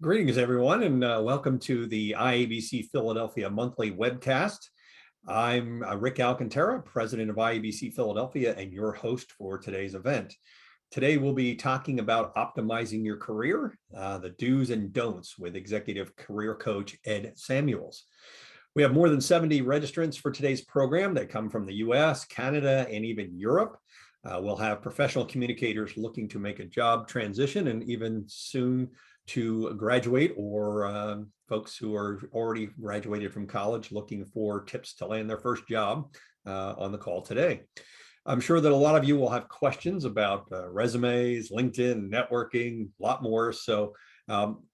Greetings, everyone, and welcome to the IABC Philadelphia monthly webcast. I'm Rick Alcantara, president of IABC Philadelphia, and your host for today's event. Today, we'll be talking about optimizing your career, the do's and don'ts with executive career coach Ed Samuels. We have more than 70 registrants for today's program that come from the US, Canada, and even Europe. We'll have professional communicators looking to make a job transition and even soon to graduate, or folks who are already graduated from college looking for tips to land their first job on the call today. I'm sure that a lot of you will have questions about resumes, LinkedIn, networking, a lot more. So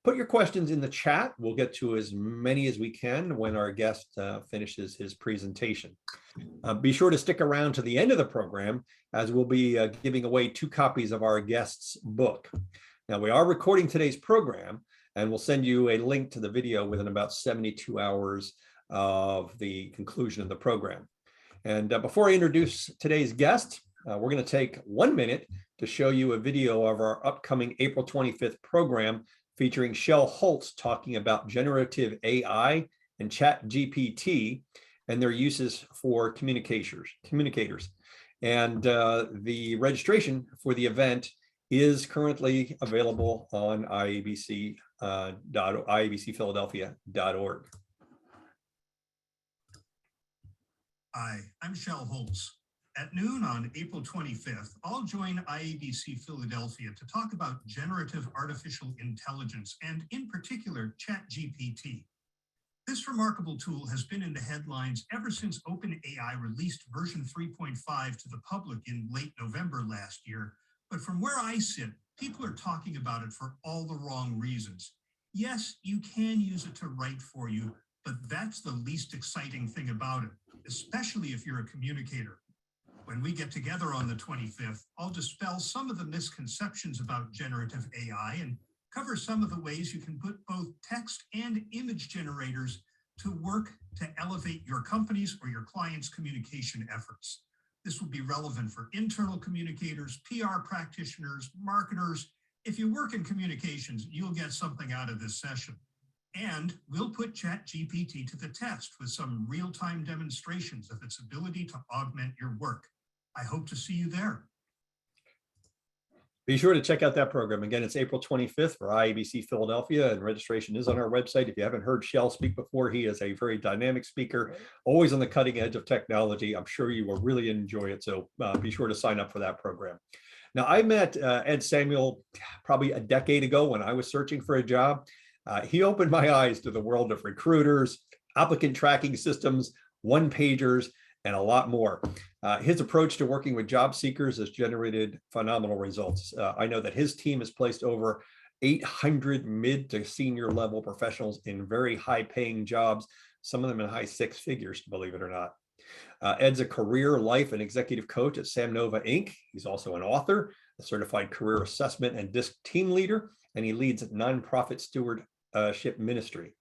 put your questions in the chat. We'll get to as many as we can when our guest finishes his presentation. Be sure to stick around to the end of the program, as we'll be giving away 2 copies of our guest's book. Now, we are recording today's program, and we'll send you a link to the video within about 72 hours of the conclusion of the program. And before I introduce today's guest, we're going to take 1 minute to show you a video of our upcoming April 25th program featuring Shel Holtz talking about generative AI and ChatGPT and their uses for communicators. And the registration for the event is currently available on iabcphiladelphia.org. Hi, I'm Shel Holtz. At noon on April 25th, I'll join IABC Philadelphia to talk about generative artificial intelligence and, in particular, ChatGPT. This remarkable tool has been in the headlines ever since OpenAI released version 3.5 to the public in late November last year. But from where I sit, people are talking about it for all the wrong reasons. Yes, you can use it to write for you, but that's the least exciting thing about it, especially if you're a communicator. When we get together on the 25th, I'll dispel some of the misconceptions about generative AI and cover some of the ways you can put both text and image generators to work to elevate your company's or your client's communication efforts. This will be relevant for internal communicators, PR practitioners, marketers. If you work in communications, you'll get something out of this session. And we'll put ChatGPT to the test with some real-time demonstrations of its ability to augment your work. I hope to see you there. Be sure to check out that program. Again, it's April 25th for IABC Philadelphia, and registration is on our website. If you haven't heard Shel speak before, he is a very dynamic speaker, always on the cutting edge of technology. I'm sure you will really enjoy it, so be sure to sign up for that program. Now, I met Ed Samuel probably a decade ago when I was searching for a job. He opened my eyes to the world of recruiters, applicant tracking systems, one-pagers, and a lot more. His approach to working with job seekers has generated phenomenal results. I know that his team has placed over 800 mid to senior level professionals in very high paying jobs, some of them in high 6 figures, believe it or not. Ed's a career, life, and executive coach at Sam Nova Inc. He's also an author, a certified career assessment and DISC team leader, and he leads a nonprofit stewardship ministry.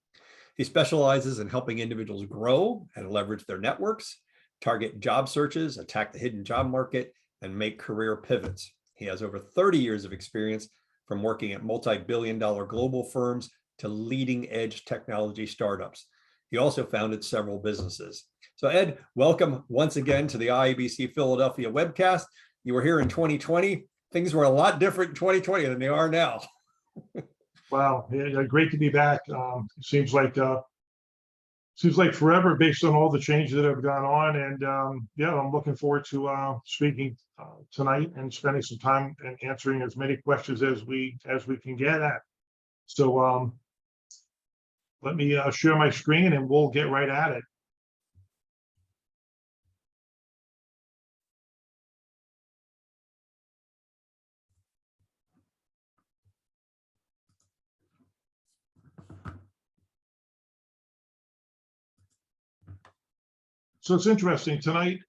He specializes in helping individuals grow and leverage their networks, target job searches, attack the hidden job market, and make career pivots. He has over 30 years of experience from working at multi-billion-dollar global firms to leading-edge technology startups. He also founded several businesses. So Ed, welcome once again to the IABC Philadelphia webcast. You were here in 2020. Things were a lot different in 2020 than they are now. Wow, yeah, great to be back. Seems like forever based on all the changes that have gone on, and yeah, I'm looking forward to speaking tonight and spending some time and answering as many questions as we can get at. So let me share my screen and we'll get right at it. So it's interesting tonight.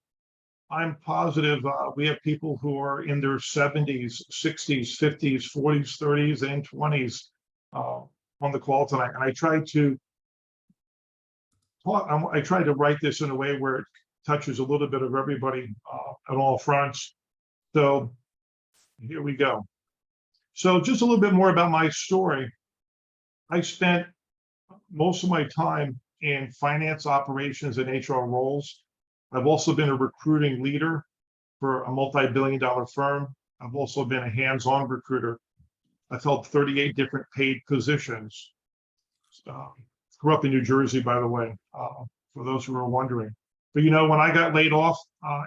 I'm positive we have people who are in their 70s, 60s, 50s, 40s, 30s, and 20s on the call tonight. And I tried to write this in a way where it touches a little bit of everybody at all fronts. So here we go. So just a little bit more about my story. I spent most of my time in finance operations and HR roles. I've also been a recruiting leader for a multi-billion-dollar firm. I've also been a hands-on recruiter. I've held 38 different paid positions. Grew up in New Jersey, by the way, for those who are wondering. But when I got laid off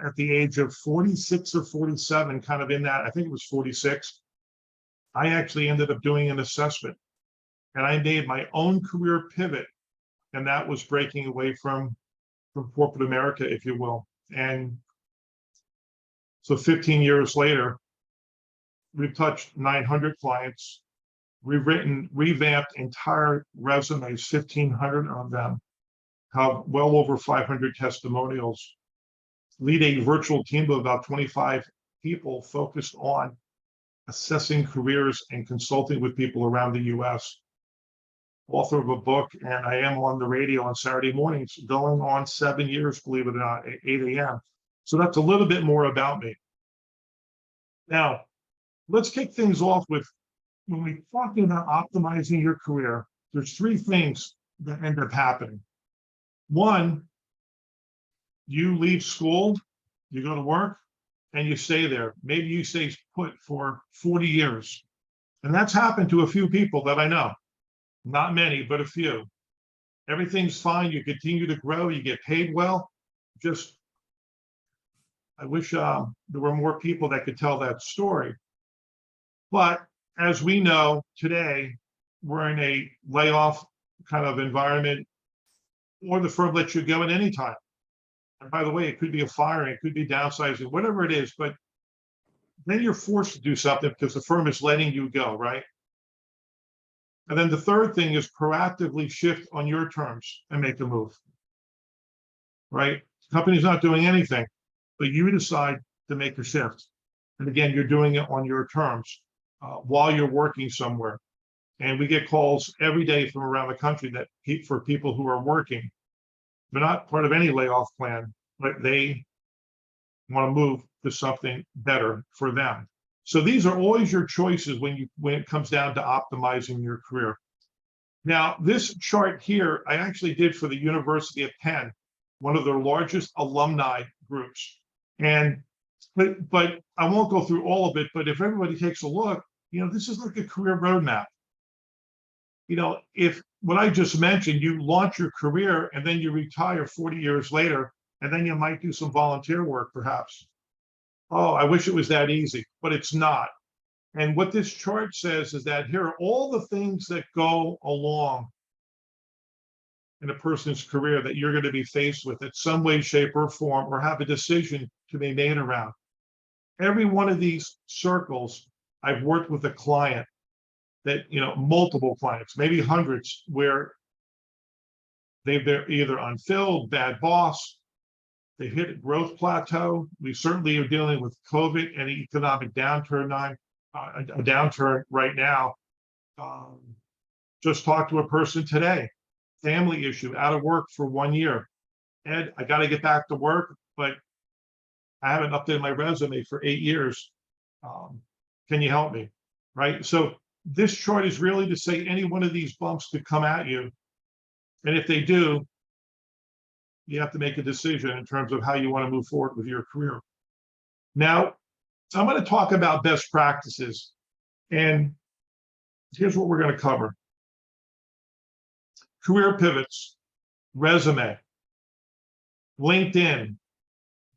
at the age of 46 or 47, kind of in that, I think it was 46, I actually ended up doing an assessment, and I made my own career pivot, and that was breaking away from corporate America, if you will. And so 15 years later, we've touched 900 clients. We've revamped entire resumes, 1,500 of them, have well over 500 testimonials, lead a virtual team of about 25 people focused on assessing careers and consulting with people around the US. Author of a book, and I am on the radio on Saturday mornings, going on 7 years, believe it or not, at 8 a.m. So that's a little bit more about me. Now, let's kick things off with, when we're talking about optimizing your career, there's 3 things that end up happening. One, you leave school, you go to work, and you stay there. Maybe you stay put for 40 years. And that's happened to a few people that I know. Not many, but a few. Everything's fine. You continue to grow. You get paid well. Just, I wish there were more people that could tell that story. But as we know today, we're in a layoff kind of environment, or the firm lets you go at any time. And by the way, it could be a firing, it could be downsizing, whatever it is, but then you're forced to do something because the firm is letting you go, right? And then the third thing is proactively shift on your terms and make a move, right? The company's not doing anything, but you decide to make a shift. And again, you're doing it on your terms while you're working somewhere. And we get calls every day from around the country that for people who are working. They're not part of any layoff plan, but they want to move to something better for them. So these are always your choices when it comes down to optimizing your career. Now, this chart here, I actually did for the University of Penn, one of their largest alumni groups. And but I won't go through all of it, but if everybody takes a look, this is like a career roadmap. If what I just mentioned, you launch your career and then you retire 40 years later, and then you might do some volunteer work perhaps. Oh, I wish it was that easy, but it's not. And what this chart says is that here are all the things that go along in a person's career that you're going to be faced with in some way, shape, or form, or have a decision to be made around. Every one of these circles, I've worked with a client that, multiple clients, maybe hundreds, where they're either unfilled, bad boss, they hit a growth plateau. We certainly are dealing with COVID and economic downturn a downturn right now. Just talked to a person today, family issue, out of work for 1 year. Ed, I got to get back to work, but I haven't updated my resume for 8 years. Can you help me? Right? So this chart is really to say any one of these bumps could come at you. And if they do, you have to make a decision in terms of how you want to move forward with your career. Now, I'm going to talk about best practices. And here's what we're going to cover. Career pivots, resume, LinkedIn,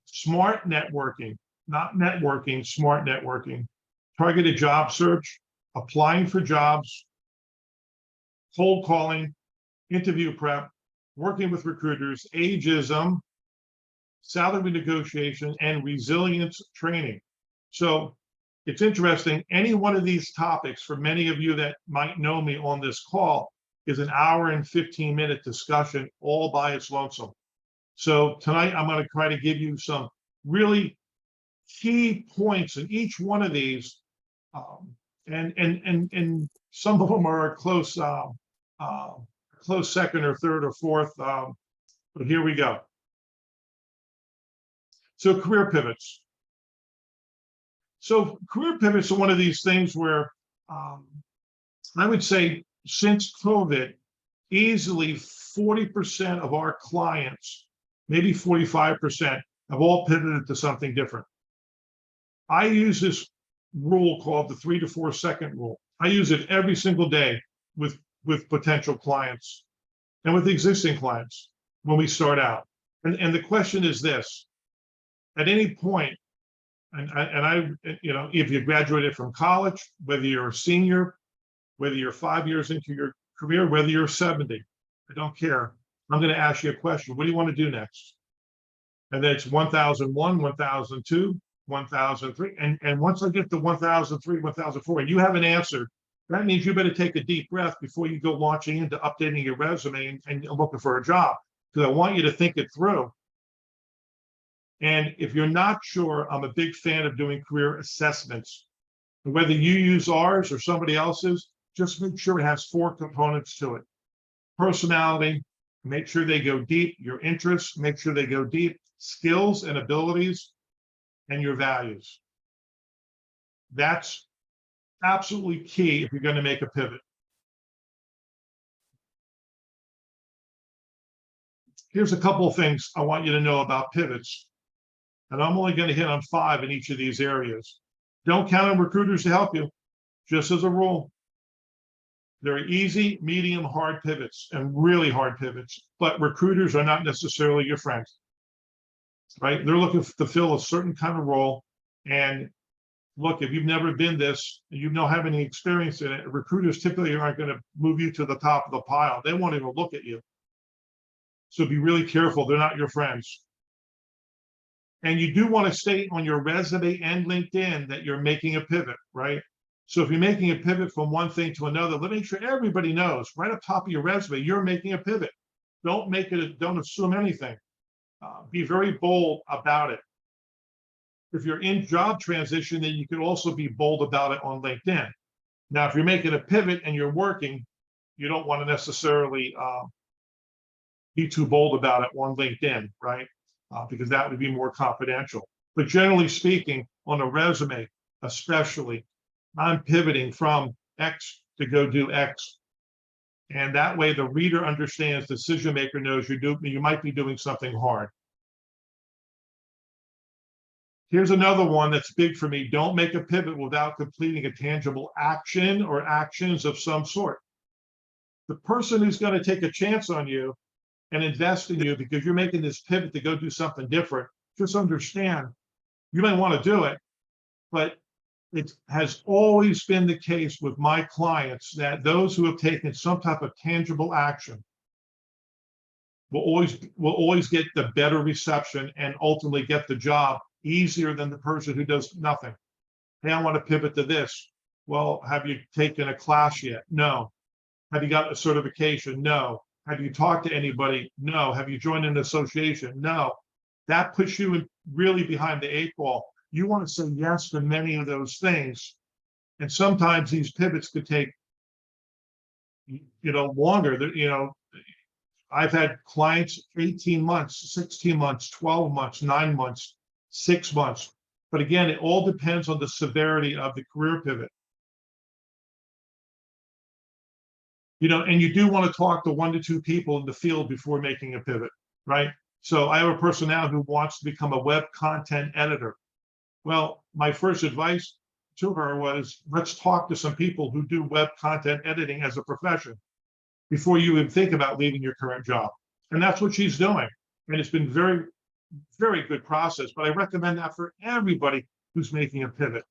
smart networking, not networking, smart networking, targeted job search, applying for jobs, cold calling, interview prep, working with recruiters, ageism, salary negotiation, and resilience training. So it's interesting, any one of these topics, for many of you that might know me on this call, is an hour and 15-minute discussion all by its lonesome. So tonight I'm going to try to give you some really key points in each one of these, and some of them are a close second or third or fourth, but here we go. So career pivots. So career pivots are one of these things where I would say since COVID, easily 40% of our clients, maybe 45%, have all pivoted to something different. I use this rule called the 3 to 4 second rule. I use it every single day with potential clients and with existing clients when we start out. And the question is this: at any point, if you graduated from college, whether you're a senior, whether you're 5 years into your career, whether you're 70, I don't care. I'm going to ask you a question. What do you want to do next? And then it's 1001, 1002, 1003. And once I get to 1003, 1004, and you have an answer, that means you better take a deep breath before you go launching into updating your resume and looking for a job, because I want you to think it through. And if you're not sure, I'm a big fan of doing career assessments. And whether you use ours or somebody else's, just make sure it has 4 components to it. Personality, make sure they go deep. Your interests, make sure they go deep. Skills and abilities, and your values. That's absolutely key if you're going to make a pivot. Here's a couple of things I want you to know about pivots. And I'm only going to hit on 5 in each of these areas. Don't count on recruiters to help you, just as a rule. There are easy, medium, hard pivots and really hard pivots, but recruiters are not necessarily your friends, right? They're looking to fill a certain kind of role. And look, if you've never been this, you don't have any experience in it, recruiters typically aren't going to move you to the top of the pile. They won't even look at you. So be really careful. They're not your friends. And you do want to state on your resume and LinkedIn that you're making a pivot, right? So if you're making a pivot from one thing to another, let me make sure everybody knows right up top of your resume, you're making a pivot. Don't assume anything. Be very bold about it. If you're in job transition, then you can also be bold about it on LinkedIn. Now, if you're making a pivot and you're working, you don't want to necessarily be too bold about it on LinkedIn, right? Because that would be more confidential. But generally speaking, on a resume, especially, I'm pivoting from X to go do X. And that way the reader understands, the decision maker knows you might be doing something hard. Here's another one that's big for me. Don't make a pivot without completing a tangible action or actions of some sort. The person who's going to take a chance on you and invest in you because you're making this pivot to go do something different, just understand you may want to do it, but it has always been the case with my clients that those who have taken some type of tangible action will always get the better reception and ultimately get the job easier than the person who does nothing. Hey, I want to pivot to this. Well, have you taken a class yet? No. Have you got a certification? No. Have you talked to anybody? No. Have you joined an association? No. That puts you really behind the 8 ball. You want to say yes to many of those things. And sometimes these pivots could take, longer. I've had clients 18 months, 16 months, 12 months, 9 months, 6 months. But again, it all depends on the severity of the career pivot. And you do want to talk to 1 to 2 people in the field before making a pivot, right? So I have a person now who wants to become a web content editor. Well, my first advice to her was, let's talk to some people who do web content editing as a profession before you even think about leaving your current job. And that's what she's doing. And it's been very, very good process, but I recommend that for everybody who's making a pivot.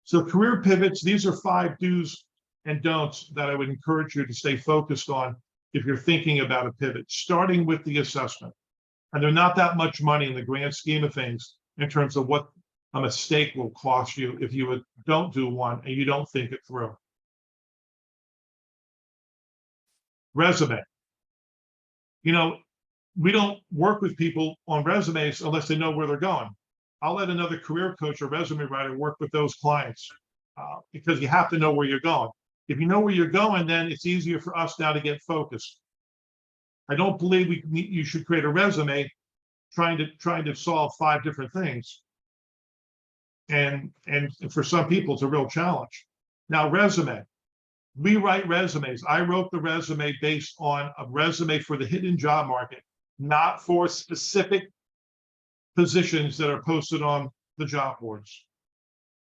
So career pivots, these are 5 do's and don'ts that I would encourage you to stay focused on if you're thinking about a pivot, starting with the assessment. And they're not that much money in the grand scheme of things in terms of what a mistake will cost you if you don't do one and you don't think it through. Resume. We don't work with people on resumes unless they know where they're going. I'll let another career coach or resume writer work with those clients because you have to know where you're going. If you know where you're going, then it's easier for us now to get focused. I don't believe you should create a resume trying to solve 5 different things. And for some people, it's a real challenge. Now, resume. We write resumes. I wrote the resume based on a resume for the hidden job market, not for specific positions that are posted on the job boards.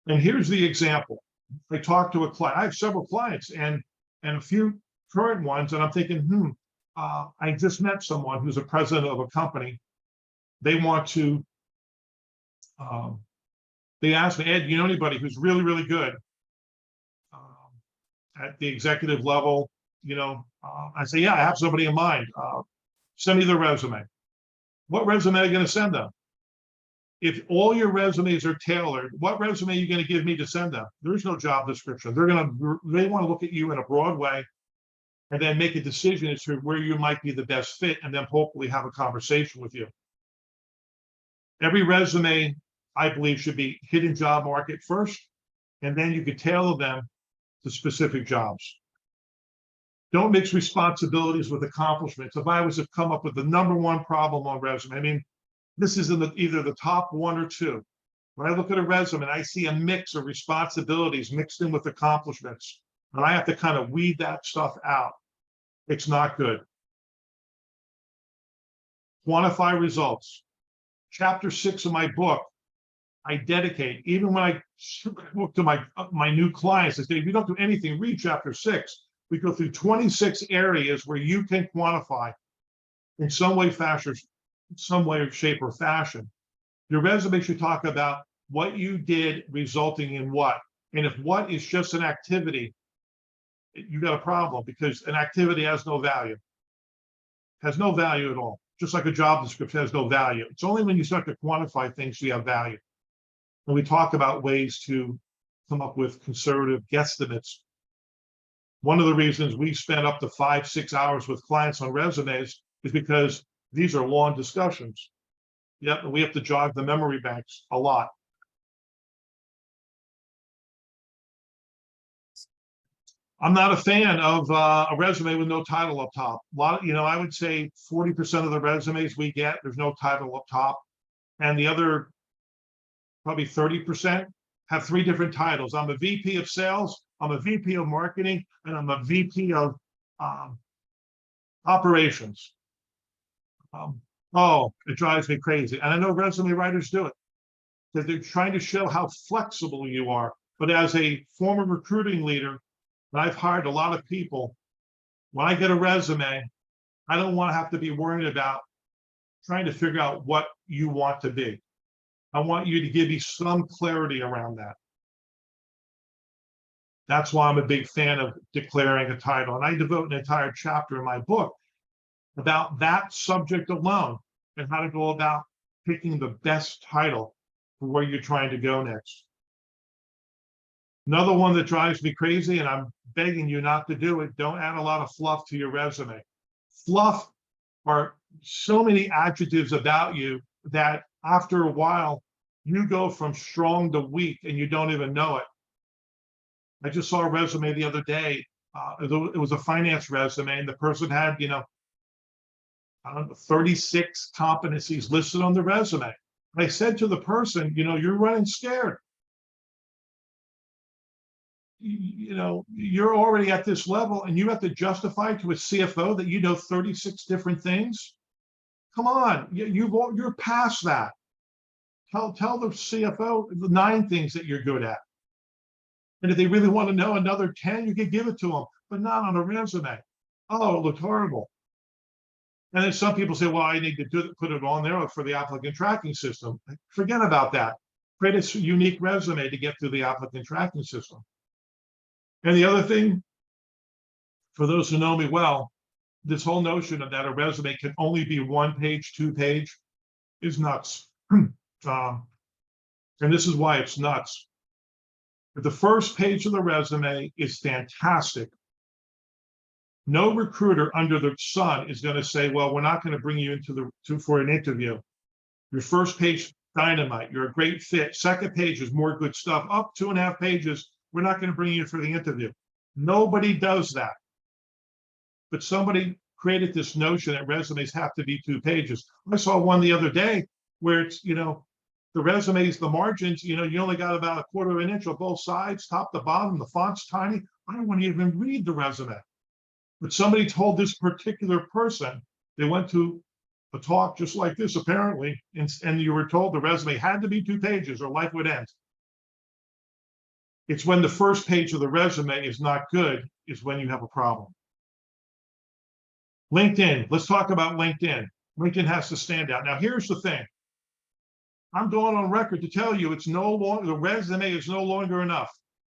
And here's the example. I talked to a client. I have several clients and a few current ones, and I'm thinking, I just met someone who's a president of a company. They want to, they asked me, Ed, you know anybody who's really, really good at the executive level? I say, yeah, I have somebody in mind. Send me their resume. What resume are you going to send them? If all your resumes are tailored, what resume are you going to give me to send them? There's no job description. They want to look at you in a broad way and then make a decision as to where you might be the best fit, and then hopefully have a conversation with you. Every resume, I believe, should be hidden job market first, and then you could tailor them to specific jobs. Don't mix responsibilities with accomplishments. If I was to come up with the #1 problem on resume, I mean, this is in either the top 1 or 2. When I look at a resume and I see a mix of responsibilities mixed in with accomplishments, and I have to kind of weed that stuff out, it's not good. Quantify results. Chapter 6 of my book, I dedicate, even when I look to my new clients, I say, if you don't do anything, read chapter 6. We go through 26 areas where you can quantify in some way, shape, or fashion. Your resume should talk about what you did resulting in what. And if what is just an activity, you got a problem, because an activity has no value. Has no value at all. Just like a job description has no value. It's only when you start to quantify things do you have value. And we talk about ways to come up with conservative guesstimates. One of the reasons we spend up to 5-6 hours with clients on resumes is because these are long discussions. Yep, and we have to jog the memory banks a lot. I'm not a fan of a resume with no title up top. A lot of, I would say 40% of the resumes we get, there's no title up top. And the other probably 30% have 3 different titles. I'm a VP of sales, I'm a VP of marketing, and I'm a VP of operations. It drives me crazy. And I know resume writers do it because they're trying to show how flexible you are. But as a former recruiting leader, and I've hired a lot of people, when I get a resume, I don't want to have to be worried about trying to figure out what you want to be. I want you to give me some clarity around that. That's why I'm a big fan of declaring a title. And I devote an entire chapter in my book about that subject alone and how to go about picking the best title for where you're trying to go next. Another one that drives me crazy, and I'm begging you not to do it, don't add a lot of fluff to your resume. Fluff are so many adjectives about you that after a while, you go from strong to weak and you don't even know it. I just saw a resume the other day. It was a finance resume, and the person had, 36 competencies listed on the resume. And I said to the person, you're running scared. You're already at this level and you have to justify to a CFO that you know 36 different things. Come on, you're past that. Tell the CFO the 9 things that you're good at. And if they really want to know another 10, you can give it to them, but not on a resume. Oh, it looked horrible. And then some people say, well, I need to put it on there for the applicant tracking system. Forget about that. Create a unique resume to get through the applicant tracking system. And the other thing, for those who know me well, this whole notion of that a resume can only be 1 page, 2 page is nuts. And this is why it's nuts. If the first page of the resume is fantastic, no recruiter under the sun is going to say, well, we're not going to bring you for an interview. Your first page, dynamite, you're a great fit. Second page is more good stuff. Up 2.5 pages, we're not going to bring you for the interview. Nobody does that. But somebody created this notion that resumes have to be 2 pages. I saw one the other day where it's, the resumes, the margins, you only got about 1/4 of an inch on both sides, top to bottom, the font's tiny. I don't want to even read the resume. But somebody told this particular person, they went to a talk just like this, apparently, and you were told the resume had to be 2 pages or life would end. It's when the first page of the resume is not good, is when you have a problem. LinkedIn, let's talk about LinkedIn. LinkedIn has to stand out. Now, here's the thing. I'm going on record to tell you it's no longer, the resume is no longer enough.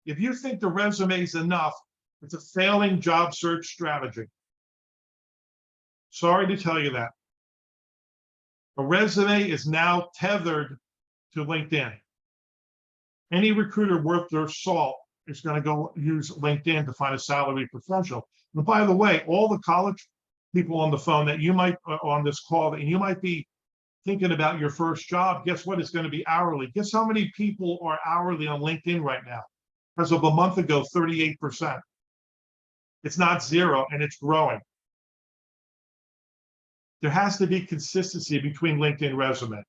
If you think the resume is enough, it's a failing job search strategy. Sorry to tell you that. A resume is now tethered to LinkedIn. Any recruiter worth their salt is going to go use LinkedIn to find a salaried professional. And by the way, all the college people on the phone that you might, on this call, that you might be thinking about your first job, guess what? It's going to be hourly. Guess how many people are hourly on LinkedIn right now? As of a month ago, 38%. It's not zero, and it's growing. There has to be consistency between LinkedIn resume.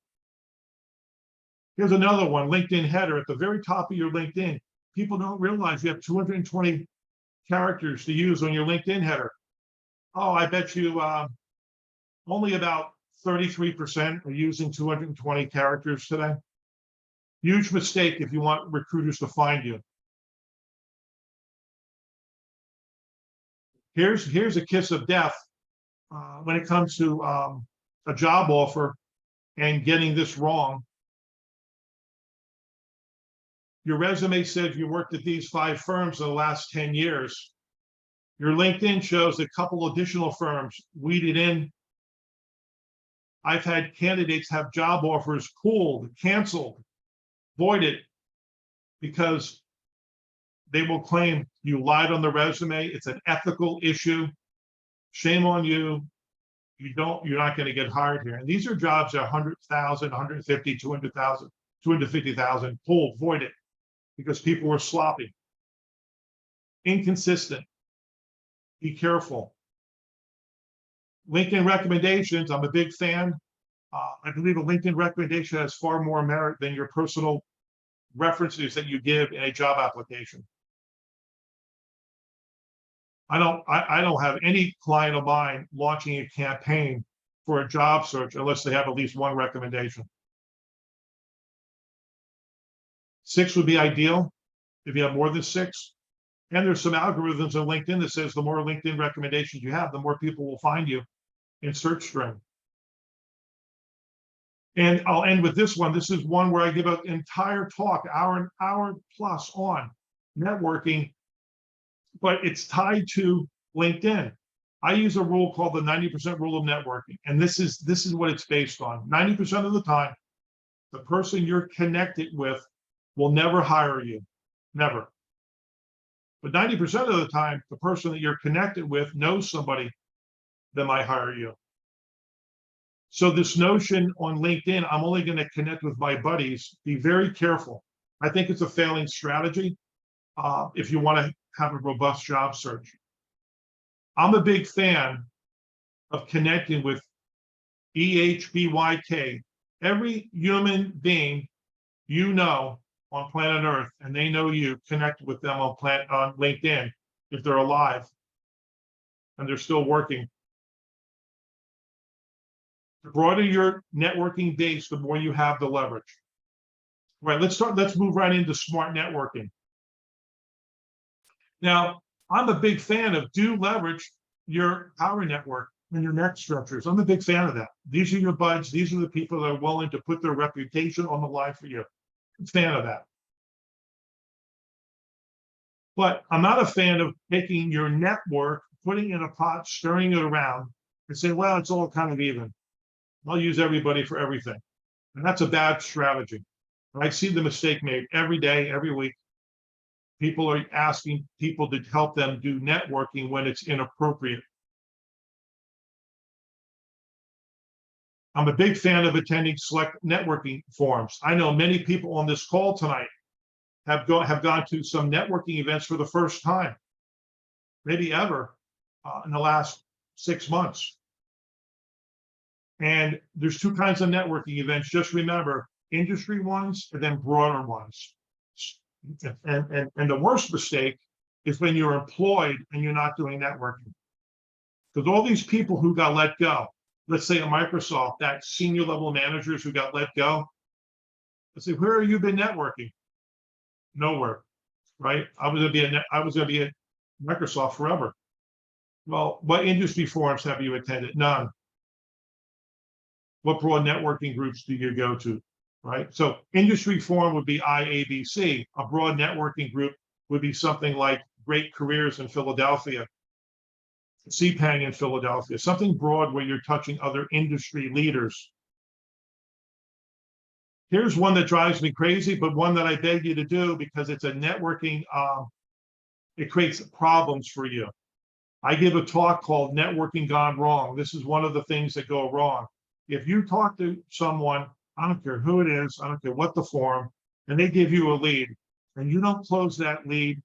Here's another one, LinkedIn header. At the very top of your LinkedIn, people don't realize you have 220 characters to use on your LinkedIn header. Oh, I bet you only about 33% are using 220 characters today. Huge mistake if you want recruiters to find you. Here's a kiss of death when it comes to a job offer and getting this wrong. Your resume says you worked at these 5 firms in the last 10 years. Your LinkedIn shows a couple additional firms weeded in. I've had candidates have job offers pulled, canceled, voided, because they will claim you lied on the resume. It's an ethical issue. Shame on you. You're not going to get hired here. And these are jobs that are 100,000, 150, 200,000, 250,000 pulled, voided, because people were sloppy, inconsistent. Be careful. LinkedIn recommendations, I'm a big fan. I believe a LinkedIn recommendation has far more merit than your personal references that you give in a job application. I don't have any client of mine launching a campaign for a job search unless they have at least 1 recommendation. 6 would be ideal if you have more than 6. And there's some algorithms on LinkedIn that says the more LinkedIn recommendations you have, the more people will find you in search string. And I'll end with this one. This is one where I give an entire talk, hour plus on networking, but it's tied to LinkedIn. I use a rule called the 90% rule of networking. And this is what it's based on. 90% of the time, the person you're connected with will never hire you, never. But 90% of the time, the person that you're connected with knows somebody that might hire you. So this notion on LinkedIn, I'm only going to connect with my buddies, be very careful. I think it's a failing strategy if you want to have a robust job search. I'm a big fan of connecting with EHBYK. Every human being you know on planet Earth, and they know you, connect with them on LinkedIn if they're alive and they're still working. The broader your networking base, the more you have the leverage. Right, let's move right into smart networking. Now, I'm a big fan of do leverage your power network and your net structures. I'm a big fan of that. These are your buds. These are the people that are willing to put their reputation on the line for you. I'm a fan of that. But I'm not a fan of taking your network, putting it in a pot, stirring it around, and saying, well, it's all kind of even. I'll use everybody for everything. And that's a bad strategy. I see the mistake made every day, every week. People are asking people to help them do networking when it's inappropriate. I'm a big fan of attending select networking forums. I know many people on this call tonight have gone to some networking events for the first time, maybe ever, in the last 6 months. And there's 2 kinds of networking events. Just remember, industry ones and then broader ones. And the worst mistake is when you're employed and you're not doing networking. Because all these people who got let go, let's say at Microsoft, that senior level managers who got let go, I say, where have you been networking? Nowhere, right? I was gonna be at Microsoft forever. Well, what industry forums have you attended? None. What broad networking groups do you go to, right? So industry forum would be IABC. A broad networking group would be something like Great Careers in Philadelphia, CPANG in Philadelphia, something broad where you're touching other industry leaders. Here's one that drives me crazy, but one that I beg you to do because it's a networking, it creates problems for you. I give a talk called Networking Gone Wrong. This is one of the things that go wrong. If you talk to someone, I don't care who it is, I don't care what the forum, and they give you a lead, and you don't close that lead,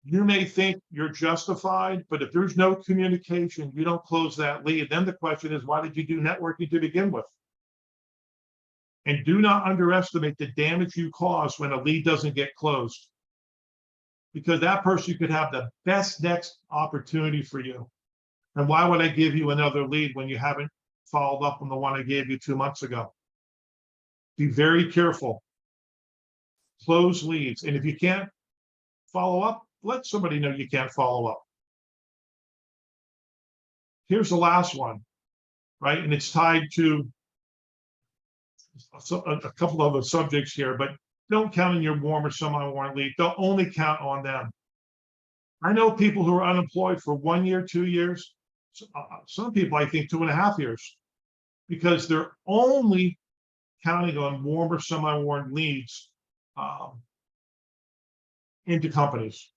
you may think you're justified, but if there's no communication, you don't close that lead, then the question is, why did you do networking to begin with? And do not underestimate the damage you cause when a lead doesn't get closed. Because that person could have the best next opportunity for you. And why would I give you another lead when you haven't followed up on the one I gave you 2 months ago? Be very careful. Close leads. And if you can't follow up, let somebody know you can't follow up. Here's the last one, right? And it's tied to a couple of other subjects here, but don't count on your warm or semi-warm lead. Don't only count on them. I know people who are unemployed for 1 year, 2 years. Some people, I think, 2.5 years, because they're only counting on warm or semi-warm leads into companies.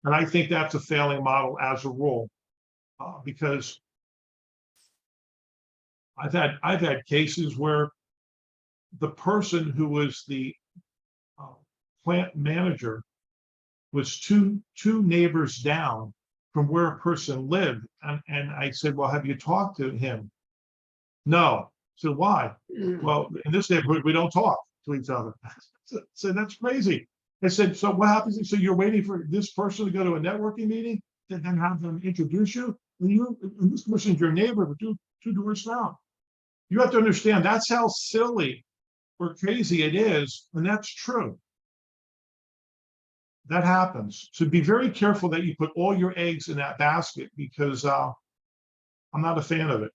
And I think that's a failing model as a rule, because I've had cases where the person who was the plant manager was two neighbors down from where a person lived. And I said, well, have you talked to him? No. So why? Well, in this neighborhood, we don't talk to each other. So that's crazy. I said, so what happens? So you're waiting for this person to go to a networking meeting and then have them introduce you? And this person's your neighbor, but two doors down. You have to understand that's how silly or crazy it is, and that's true. That happens. So be very careful that you put all your eggs in that basket, because I'm not a fan of it.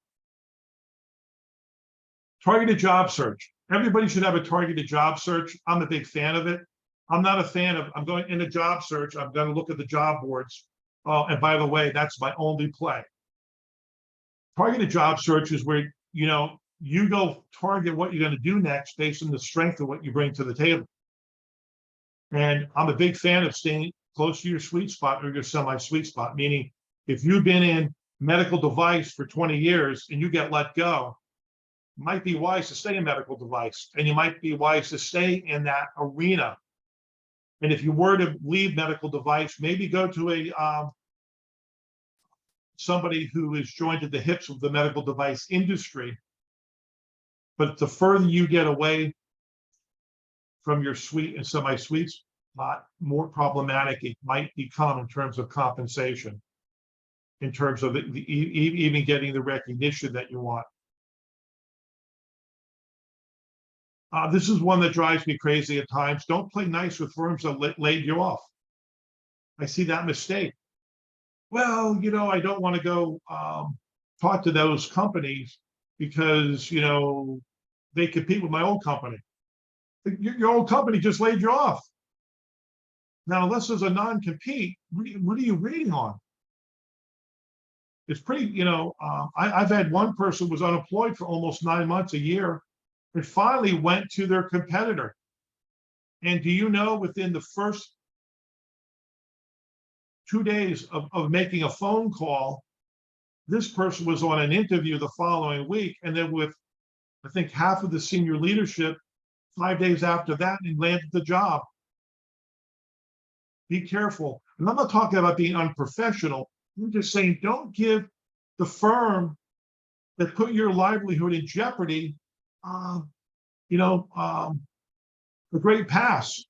Targeted job search. Everybody should have a targeted job search. I'm a big fan of it. I'm not a fan of, I'm going in a job search, I'm going to look at the job boards. And by the way, that's my only play. Targeted job search is where, you go target what you're going to do next based on the strength of what you bring to the table. And I'm a big fan of staying close to your sweet spot or your semi-sweet spot, meaning if you've been in medical device for 20 years and you get let go, it might be wise to stay in medical device, and you might be wise to stay in that arena. And if you were to leave medical device, maybe go to somebody who is joined at the hips with the medical device industry. But the further you get away from your sweet and semi-sweet spot, more problematic it might become in terms of compensation, in terms of even getting the recognition that you want. This is one that drives me crazy at times. Don't play nice with firms that laid you off. I see that mistake. Well, I don't want to go talk to those companies because, they compete with my old company. Your old company just laid you off. Now, unless there's a non-compete, what are you reading on? It's pretty, I've had one person was unemployed for almost 9 months, a year, and finally went to their competitor. And do you know, within the first 2 days of making a phone call, this person was on an interview the following week, and then with, I think, half of the senior leadership 5 days after that, and landed the job. Be careful. And I'm not talking about being unprofessional. I'm just saying, don't give the firm that put your livelihood in jeopardy, a great pass.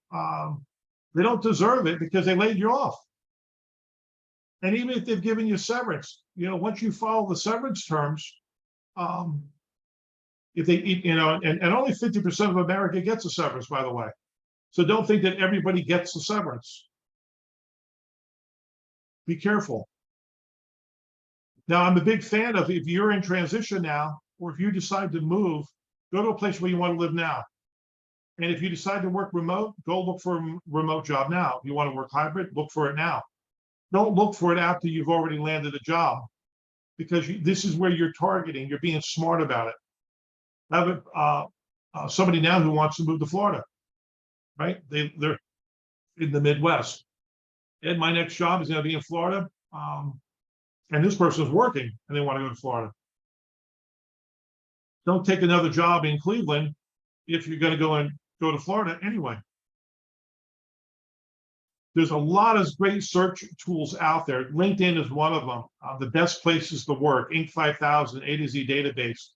They don't deserve it because they laid you off. And even if they've given you severance, once you follow the severance terms, if they, and only 50% of America gets a severance, by the way. So don't think that everybody gets the severance. Be careful. Now, I'm a big fan of, if you're in transition now, or if you decide to move, go to a place where you want to live now. And if you decide to work remote, go look for a remote job now. If you want to work hybrid, look for it now. Don't look for it after you've already landed a job, because this is where you're targeting. You're being smart about it. I have somebody now who wants to move to Florida, right? They're in the Midwest. And my next job is going to be in Florida. And this person is working and they want to go to Florida. Don't take another job in Cleveland if you're going to go to Florida anyway. There's a lot of great search tools out there. LinkedIn is one of them. The best places to work, Inc. 5000, A to Z database.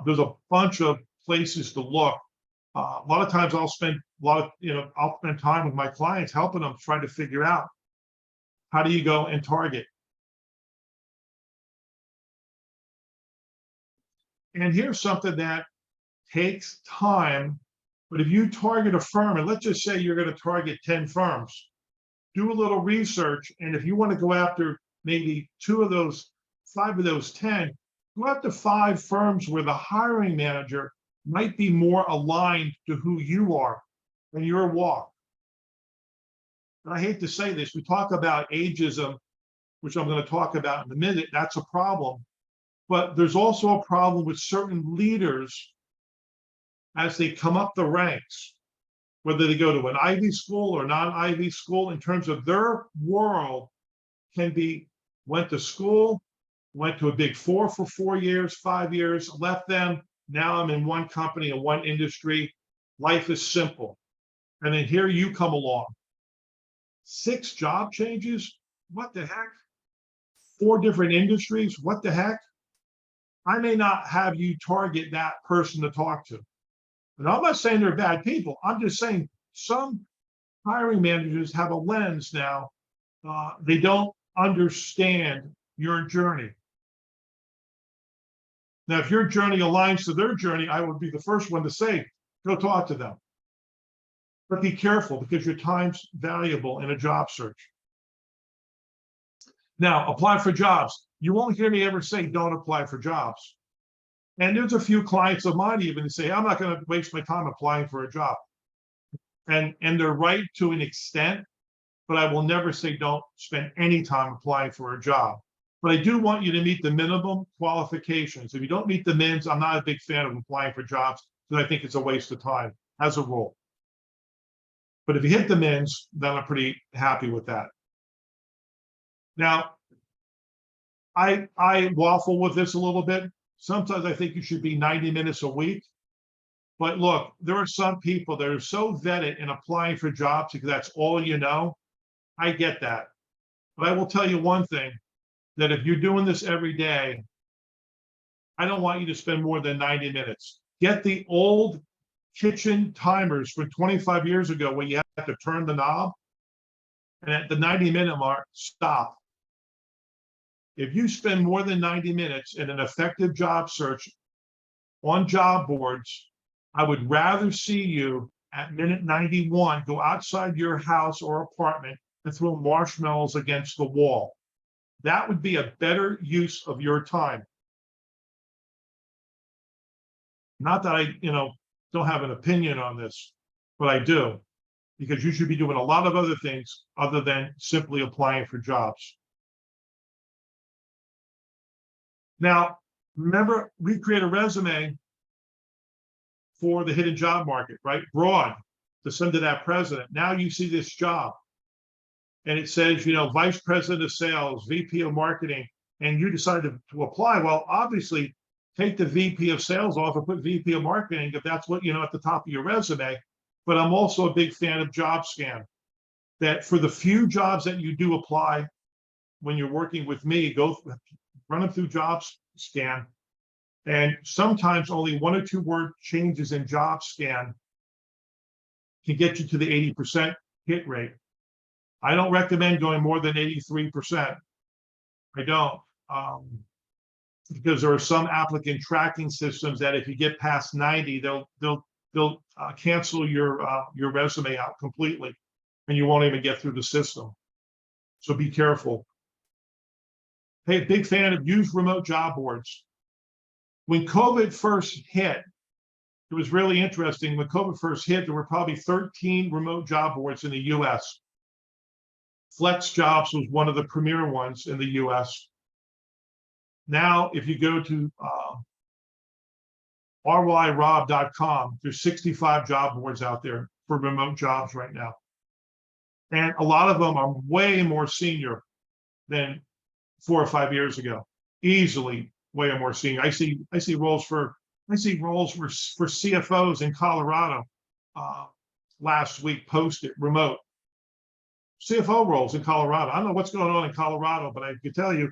There's a bunch of places to look. A lot of times I'll spend time with my clients helping them try to figure out, how do you go and target? And here's something that takes time, but if you target a firm, and let's just say you're going to target 10 firms, do a little research. And if you want to go after maybe 5 of those 10, go after 5 firms where the hiring manager might be more aligned to who you are and your walk. And I hate to say this, we talk about ageism, which I'm going to talk about in a minute. That's a problem. But there's also a problem with certain leaders as they come up the ranks, whether they go to an Ivy school or non-Ivy school, in terms of their world can be, went to school, went to a big 4 for 4 years, 5 years, left them. Now I'm in one company and one industry. Life is simple. And then here you come along. 6 job changes? What the heck? 4 different industries? What the heck? I may not have you target that person to talk to. And I'm not saying they're bad people. I'm just saying some hiring managers have a lens now. They don't understand your journey. Now, if your journey aligns to their journey, I would be the first one to say, go talk to them. But be careful, because your time's valuable in a job search. Now, apply for jobs. You won't hear me ever say, don't apply for jobs. And there's a few clients of mine even say, I'm not going to waste my time applying for a job. And they're right to an extent, but I will never say don't spend any time applying for a job. But I do want you to meet the minimum qualifications. If you don't meet the mins, I'm not a big fan of applying for jobs, because I think it's a waste of time as a rule. But if you hit the mins, then I'm pretty happy with that. Now, I waffle with this a little bit. Sometimes I think you should be 90 minutes a week. But look, there are some people that are so vetted in applying for jobs because that's all you know. I get that. But I will tell you one thing, that if you're doing this every day, I don't want you to spend more than 90 minutes. Get the old kitchen timers from 25 years ago where you have to turn the knob, and at the 90-minute mark, stop. If you spend more than 90 minutes in an effective job search on job boards, I would rather see you at minute 91 go outside your house or apartment and throw marshmallows against the wall. That would be a better use of your time. Not that I, don't have an opinion on this, but I do, because you should be doing a lot of other things other than simply applying for jobs. Now, remember, we create a resume for the hidden job market, right? Broad, to send to that president. Now you see this job, and it says, Vice President of Sales, VP of Marketing, and you decided to apply. Well, obviously, take the VP of Sales off and put VP of Marketing if that's what, at the top of your resume. But I'm also a big fan of JobScan, that for the few jobs that you do apply when you're working with me, go run them through JobScan. And sometimes only 1 or 2 word changes in JobScan can get you to the 80% hit rate. I don't recommend going more than 83%. I don't. Because there are some applicant tracking systems that if you get past 90, they'll cancel your resume out completely, and you won't even get through the system. So be careful. Hey, big fan of use remote job boards. When COVID first hit, it was really interesting. When COVID first hit, there were probably 13 remote job boards in the US. Flex Jobs was one of the premier ones in the US. Now, if you go to ryrob.com, there's 65 job boards out there for remote jobs right now. And a lot of them are way more senior than 4 or 5 years ago. Easily way more senior. I see roles for CFOs in Colorado last week posted remote. CFO roles in Colorado. I don't know what's going on in Colorado, but I can tell you,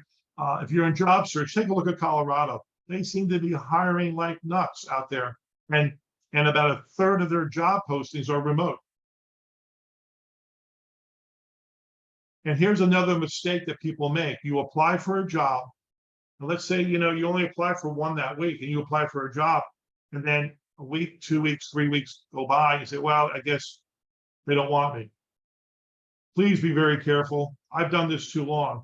if you're in job search, take a look at Colorado. They seem to be hiring like nuts out there, and about a third of their job postings are remote. And here's another mistake that people make. You apply for a job, and let's say you only apply for one that week, and you apply for a job, and then a week, 2 weeks, 3 weeks go by, and you say, well, I guess they don't want me. Please be very careful. I've done this too long.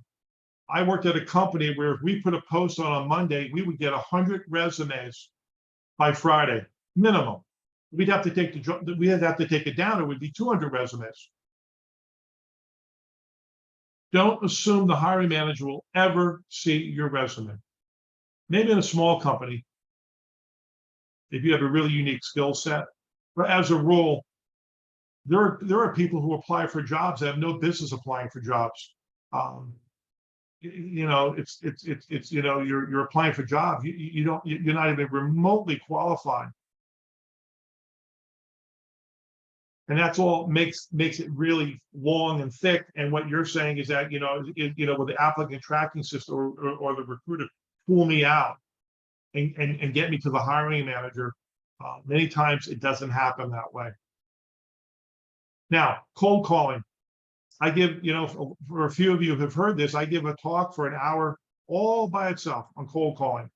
I worked at a company where if we put a post on a Monday, we would get 100 resumes by Friday, minimum. We'd have to take it down. It would be 200 resumes. Don't assume the hiring manager will ever see your resume. Maybe in a small company, if you have a really unique skill set, but as a rule, there are people who apply for jobs that have no business applying for jobs. You're applying for jobs. You're not even remotely qualified, and that's all makes it really long and thick. And what you're saying is that with the applicant tracking system or the recruiter pull me out and get me to the hiring manager. Many times it doesn't happen that way. Now, cold calling. I give, for a few of you who have heard this, I give a talk for an hour all by itself on cold calling.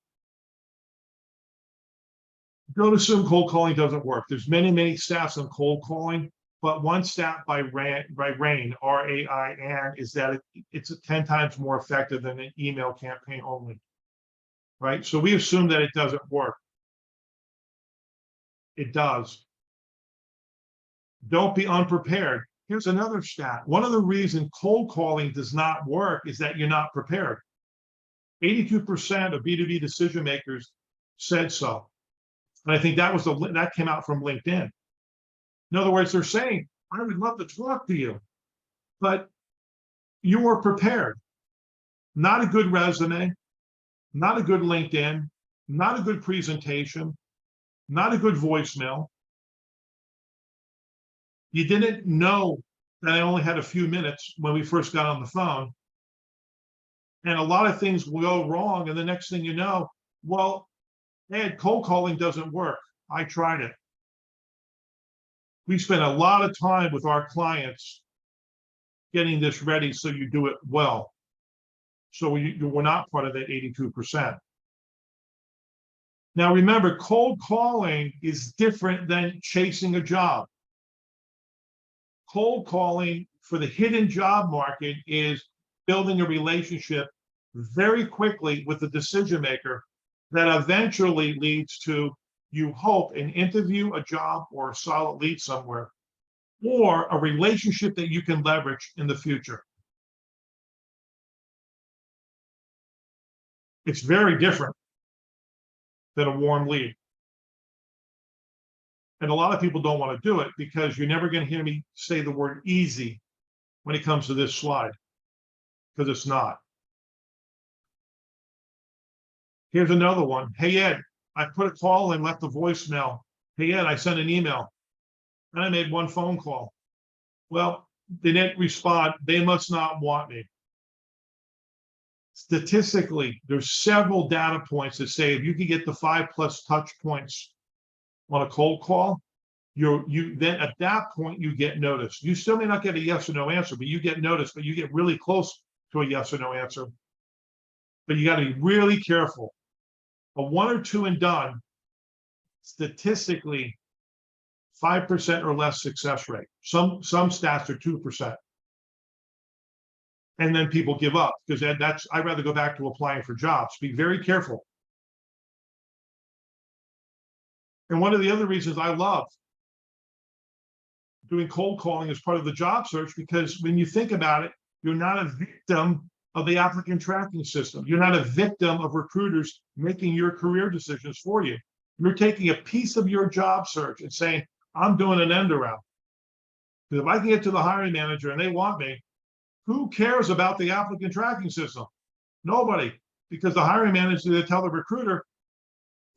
Don't assume cold calling doesn't work. There's many, many stats on cold calling, but one stat by RAIN, R-A-I-N, is that it's 10 times more effective than an email campaign only, right? So we assume that it doesn't work. It does. Don't be unprepared. Here's another stat. One of the reasons cold calling does not work is that you're not prepared. 82% of B2B decision makers said so. And I think that came out from LinkedIn. In other words, they're saying, I would love to talk to you, but you were prepared. Not a good resume, not a good LinkedIn, not a good presentation, not a good voicemail. You didn't know that I only had a few minutes when we first got on the phone. And a lot of things will go wrong. And the next thing you know, well, Ed, cold calling doesn't work. I tried it. We spend a lot of time with our clients getting this ready so you do it well. So we're not part of that 82%. Now remember, cold calling is different than chasing a job. Cold calling for the hidden job market is building a relationship very quickly with the decision maker that eventually leads to, you hope, an interview, a job, or a solid lead somewhere, or a relationship that you can leverage in the future. It's very different than a warm lead. And a lot of people don't want to do it because you're never going to hear me say the word easy when it comes to this slide, because it's not. Here's another one. Hey, Ed, I put a call and left a voicemail. Hey, Ed, I sent an email and I made one phone call. Well, they didn't respond. They must not want me. Statistically, there's several data points that say if you can get the 5+ touch points on a cold call, you then at that point you get noticed. You still may not get a yes or no answer, but you get noticed, but you get really close to a yes or no answer. But you got to be really careful. A 1 or 2 and done, statistically, 5% or less success rate. Some stats are 2%. And then people give up because that's, I'd rather go back to applying for jobs. Be very careful. And one of the other reasons I love doing cold calling as part of the job search, because when you think about it, you're not a victim of the applicant tracking system. You're not a victim of recruiters making your career decisions for you. You're taking a piece of your job search and saying, I'm doing an end around. Because if I can get to the hiring manager and they want me, who cares about the applicant tracking system? Nobody, because the hiring manager, they tell the recruiter,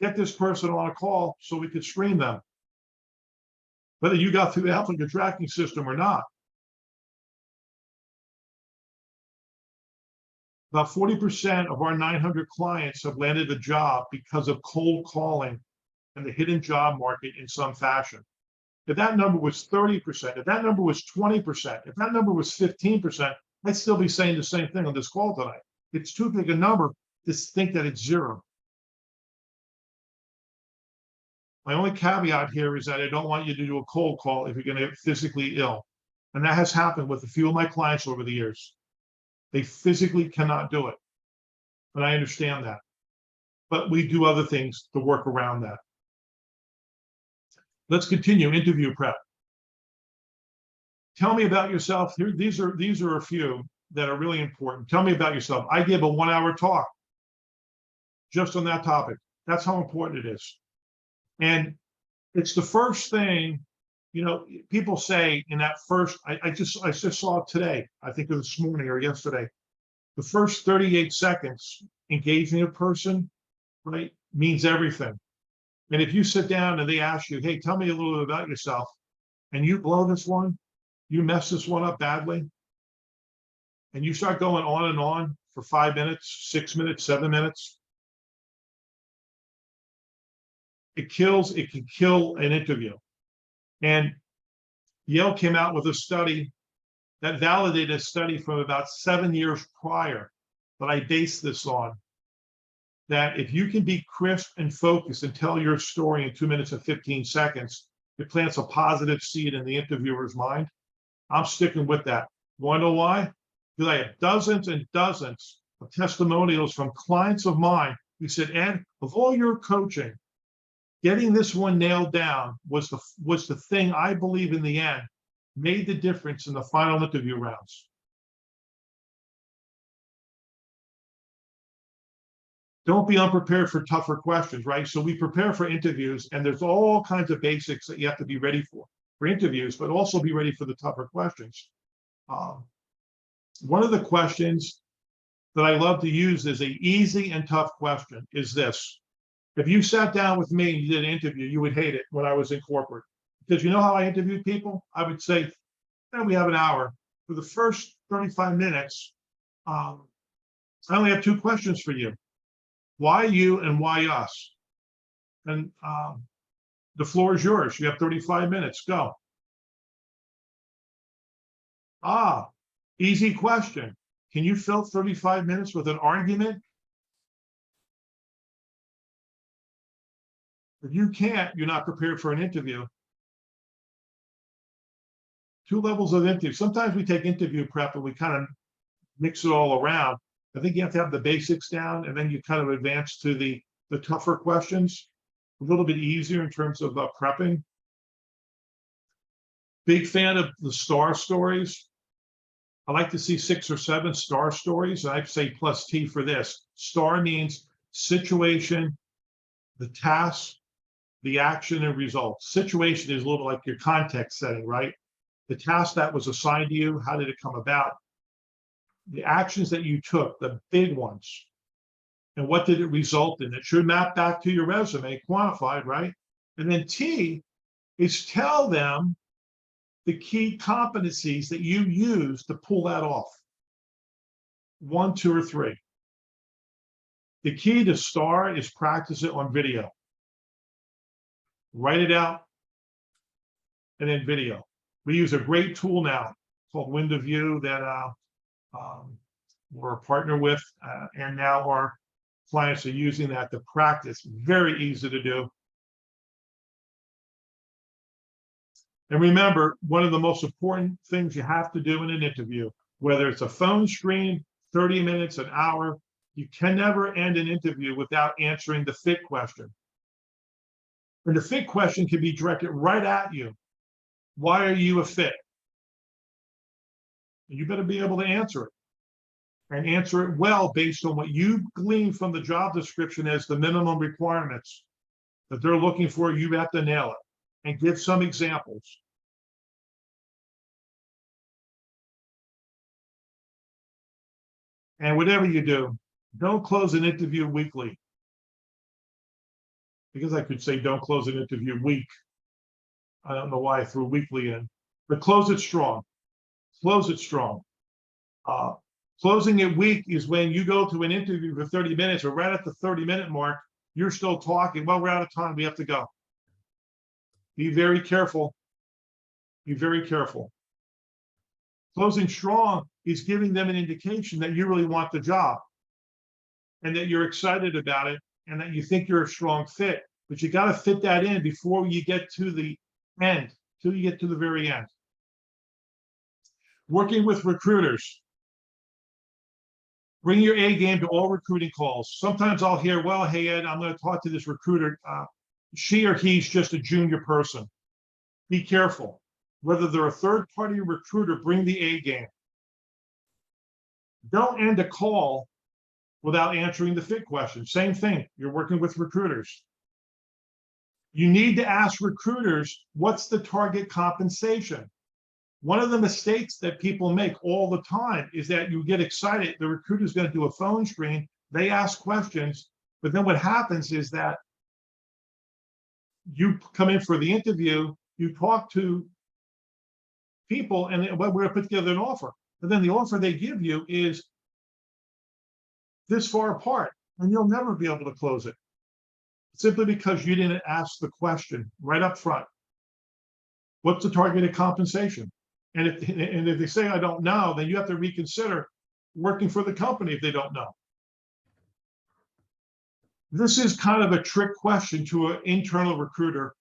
get this person on a call so we could screen them, whether you got through the applicant tracking system or not. About 40% of our 900 clients have landed a job because of cold calling and the hidden job market in some fashion. If that number was 30%, if that number was 20%, if that number was 15%, I'd still be saying the same thing on this call tonight. It's too big a number to think that it's zero. My only caveat here is that I don't want you to do a cold call if you're going to get physically ill. And that has happened with a few of my clients over the years. They physically cannot do it. And I understand that. But we do other things to work around that. Let's continue interview prep. Tell me about yourself. Here, these are a few that are really important. Tell me about yourself. I give a 1-hour talk just on that topic. That's how important it is. And it's the first thing, you know, people say in that first, I just saw it today, I think it was this morning or yesterday, the first 38 seconds engaging a person, right, means everything. And if you sit down and they ask you, hey, tell me a little bit about yourself, and you blow this one, you mess this one up badly, and you start going on and on for 5 minutes, 6 minutes, 7 minutes, it can kill an interview. And Yale came out with a study that validated a study from about 7 years prior that I based this on, that if you can be crisp and focused and tell your story in 2 minutes and 15 seconds, it plants a positive seed in the interviewer's mind. I'm sticking with that. Want to know why? Because I have dozens and dozens of testimonials from clients of mine who said, Ed, of all your coaching, getting this one nailed down was the thing I believe in the end made the difference in the final interview rounds. Don't be unprepared for tougher questions, right? So we prepare for interviews, and there's all kinds of basics that you have to be ready for interviews, but also be ready for the tougher questions. One of the questions that I love to use is an easy and tough question is this. If you sat down with me and you did an interview, you would hate it when I was in corporate. Because you know how I interviewed people? I would say, we have an hour. For the first 35 minutes, I only have 2 questions for you. Why you and why us? And the floor is yours. You have 35 minutes. Go. Easy question. Can you fill 35 minutes with an argument? If you can't, you're not prepared for an interview. 2 levels of interview. Sometimes we take interview prep and we kind of mix it all around. I think you have to have the basics down, and then you kind of advance to the tougher questions. A little bit easier in terms of prepping. Big fan of the STAR stories. I like to see 6 or 7 STAR stories. I'd say plus T for this. STAR means situation, the task, the action, and results. Situation is a little like your context setting, right? The task that was assigned to you, how did it come about? The actions that you took, the big ones, and what did it result in? It should map back to your resume, quantified, right? And then T is tell them the key competencies that you use to pull that off. 1, 2, or 3. The key to STAR is practice it on video. Write it out, and then video. We use a great tool now called Window View that we're a partner with, and now our clients are using that to practice. Very easy to do. And remember, one of the most important things you have to do in an interview, whether it's a phone screen, 30 minutes, an hour, you can never end an interview without answering the fit question. And the fit question can be directed right at you. Why are you a fit? You better be able to answer it, and answer it well based on what you glean from the job description as the minimum requirements that they're looking for. You have to nail it and give some examples. And whatever you do, don't close an interview weekly. Because I could say don't close an interview week. I don't know why I threw weekly in, but close it strong. Close it strong. Closing it weak is when you go to an interview for 30 minutes, or right at the 30-minute mark, you're still talking. Well, we're out of time. We have to go. Be very careful. Be very careful. Closing strong is giving them an indication that you really want the job and that you're excited about it and that you think you're a strong fit. But you got to fit that in before you get to the end, till you get to the very end. Working with recruiters. Bring your A game to all recruiting calls. Sometimes I'll hear, well, hey, Ed, I'm going to talk to this recruiter. She or he's just a junior person. Be careful. Whether they're a third-party recruiter, bring the A game. Don't end a call without answering the fit question. Same thing. You're working with recruiters. You need to ask recruiters, what's the target compensation? One of the mistakes that people make all the time is that you get excited. The recruiter's going to do a phone screen. They ask questions, but then what happens is that you come in for the interview, you talk to people, and we're going to put together an offer. And then the offer they give you is this far apart, and you'll never be able to close it. Simply because you didn't ask the question right up front. What's the targeted compensation? And if they say, I don't know, then you have to reconsider working for the company if they don't know. This is kind of a trick question to an internal recruiter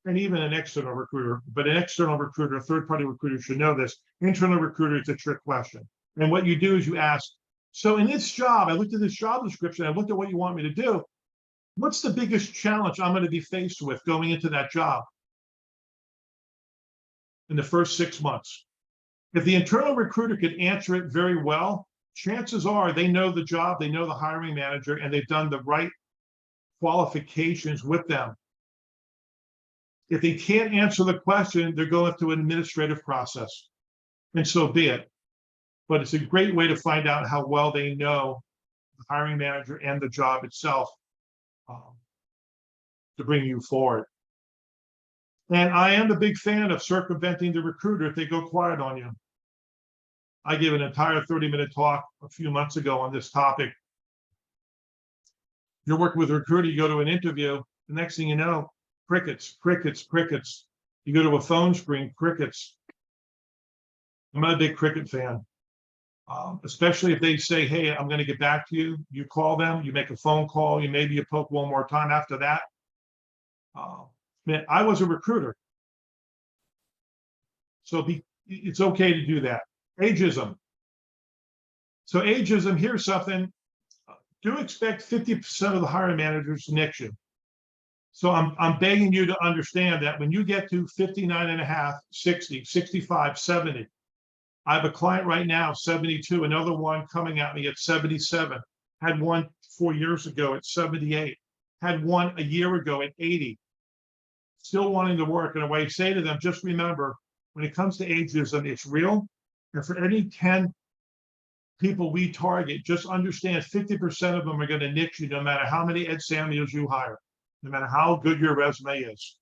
and even an external recruiter, but an external recruiter, a third-party recruiter should know this. Internal recruiter, it's a trick question. And what you do is you ask, so in this job, I looked at this job description, I looked at what you want me to do. What's the biggest challenge I'm going to be faced with going into that job in the first 6 months? If the internal recruiter could answer it very well, chances are they know the job, they know the hiring manager, and they've done the right qualifications with them. If they can't answer the question, they're going through an administrative process, and so be it. But it's a great way to find out how well they know the hiring manager and the job itself to bring you forward. And I am a big fan of circumventing the recruiter if they go quiet on you. I gave an entire 30-minute talk a few months ago on this topic. You're working with a recruiter, you go to an interview, the next thing you know, crickets, crickets, crickets. You go to a phone screen, crickets. I'm not a big cricket fan, especially if they say, hey, I'm going to get back to you. You call them, you make a phone call, you poke one more time after that. Man, I was a recruiter. So it's okay to do that. Ageism. So ageism, here's something. Do expect 50% of the hiring managers to nix you. So I'm begging you to understand that when you get to 59 and a half, 60, 65, 70, I have a client right now, 72, another one coming at me at 77, had one 4 years ago at 78, had one a year ago at 80, still wanting to work. And I say to them, just remember, when it comes to ageism, it's real. And for any 10 people we target, just understand 50% of them are going to nix you no matter how many Ed Samuels you hire, no matter how good your resume is.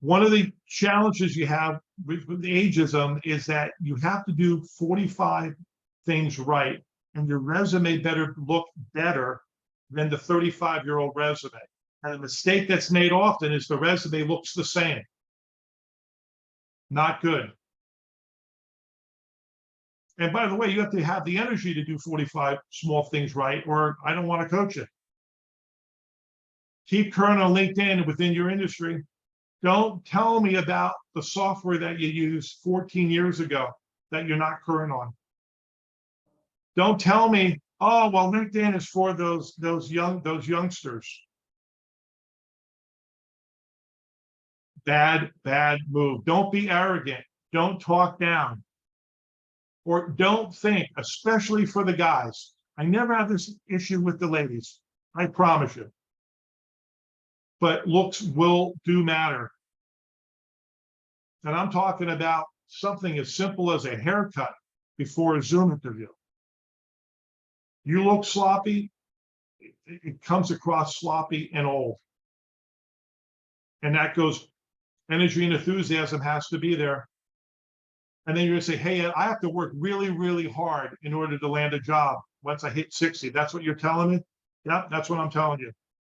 One of the challenges you have with ageism is that you have to do 45 things right, and your resume better look better than the 35-year-old resume. And the mistake that's made often is the resume looks the same. Not good. And by the way, you have to have the energy to do 45 small things right, or I don't want to coach it. Keep current on LinkedIn within your industry. Don't tell me about the software that you used 14 years ago that you're not current on. Don't tell me, oh, well, LinkedIn is for those youngsters. Bad move. Don't be arrogant. Don't talk down. Or don't think, especially for the guys. I never have this issue with the ladies. I promise you. But looks do matter. And I'm talking about something as simple as a haircut before a Zoom interview. You look sloppy, it comes across sloppy and old. And that goes, energy and enthusiasm has to be there. And then you're gonna say, hey, I have to work really, really hard in order to land a job once I hit 60. That's what you're telling me? Yeah, that's what I'm telling you.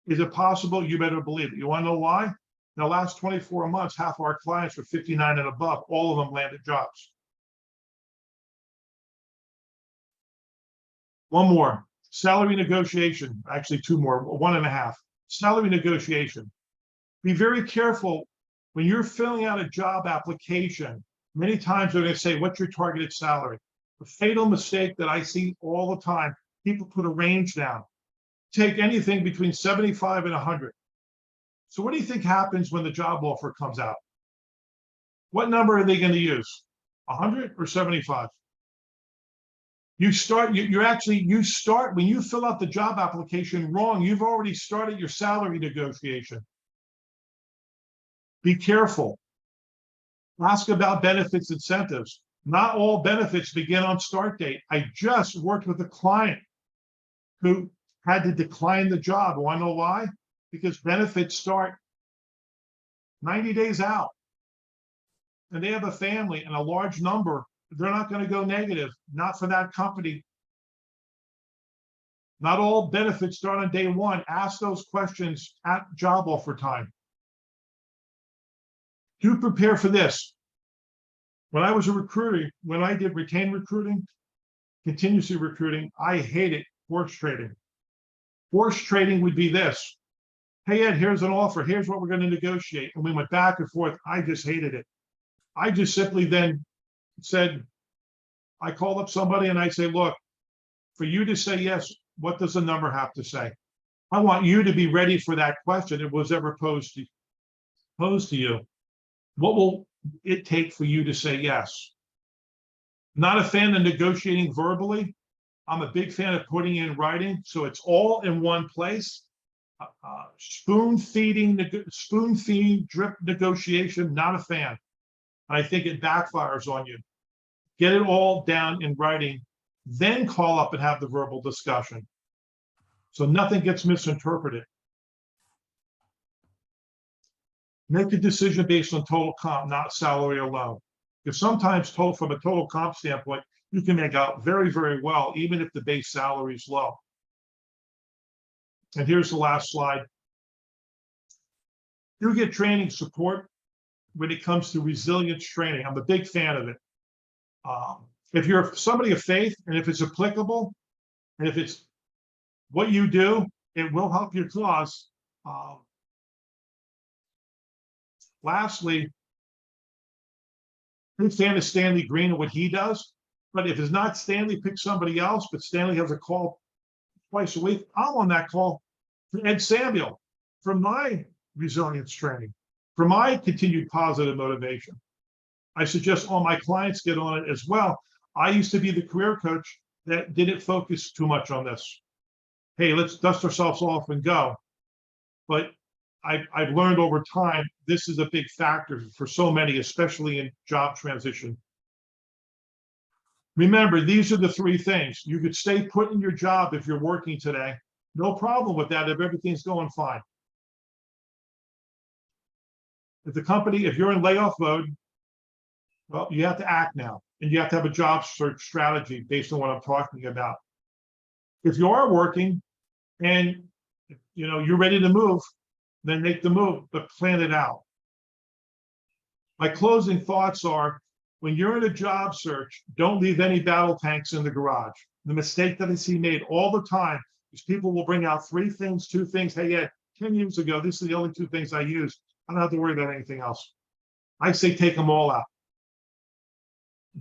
Is it possible? You better believe it. You wanna know why? In the last 24 months, half of our clients were 59 and above. All of them landed jobs. One more, salary negotiation. Actually, two more, 1.5. Salary negotiation. Be very careful when you're filling out a job application. Many times they're going to say, what's your targeted salary? The fatal mistake that I see all the time, people put a range down. Take anything between 75 and 100. So what do you think happens when the job offer comes out? What number are they going to use? 100 or 75? You start when you fill out the job application wrong, you've already started your salary negotiation. Be careful. Ask about benefits, incentives. Not all benefits begin on start date. I just worked with a client who had to decline the job. Want to know why? Because benefits start 90 days out. And they have a family and a large number. They're not going to go negative, not for that company. Not all benefits start on day one. Ask those questions at job offer time. Do prepare for this. When I was a recruiter, when I did retained recruiting, continuously recruiting, I hated horse trading. Horse trading would be this. Hey, Ed, here's an offer. Here's what we're going to negotiate. And we went back and forth. I just hated it. I just simply then said, I called up somebody and I say, look, for you to say yes, what does the number have to say? I want you to be ready for that question that was ever posed to you. What will it take for you to say yes? Not a fan of negotiating verbally. I'm a big fan of putting in writing, so it's all in one place. Spoon feed drip negotiation, not a fan. I think it backfires on you. Get it all down in writing, then call up and have the verbal discussion. So nothing gets misinterpreted. Make a decision based on total comp, not salary alone. Because sometimes from a total comp standpoint, you can make out very, very well, even if the base salary is low. And here's the last slide. You get training support when it comes to resilience training. I'm a big fan of it. If you're somebody of faith and if it's applicable, and if it's what you do, it will help your cause. Lastly, big fan of Stanley Green and what he does. But if it's not Stanley, pick somebody else. But Stanley has a call twice a week. I'm on that call for Ed Samuel for my resilience training, for my continued positive motivation. I suggest all my clients get on it as well. I used to be the career coach that didn't focus too much on this. Hey, let's dust ourselves off and go. But I've learned over time, this is a big factor for so many, especially in job transition. Remember, these are the three things. You could stay put in your job if you're working today. No problem with that if everything's going fine. If the company, if you're in layoff mode, well, you have to act now. And you have to have a job search strategy based on what I'm talking about. If you are working and you're ready to move, then make the move, but plan it out. My closing thoughts are, when you're in a job search, don't leave any battle tanks in the garage. The mistake that I see made all the time is people will bring out 3 things, 2 things. Hey, yeah, 10 years ago, this is the only 2 things I used. I don't have to worry about anything else. I say take them all out.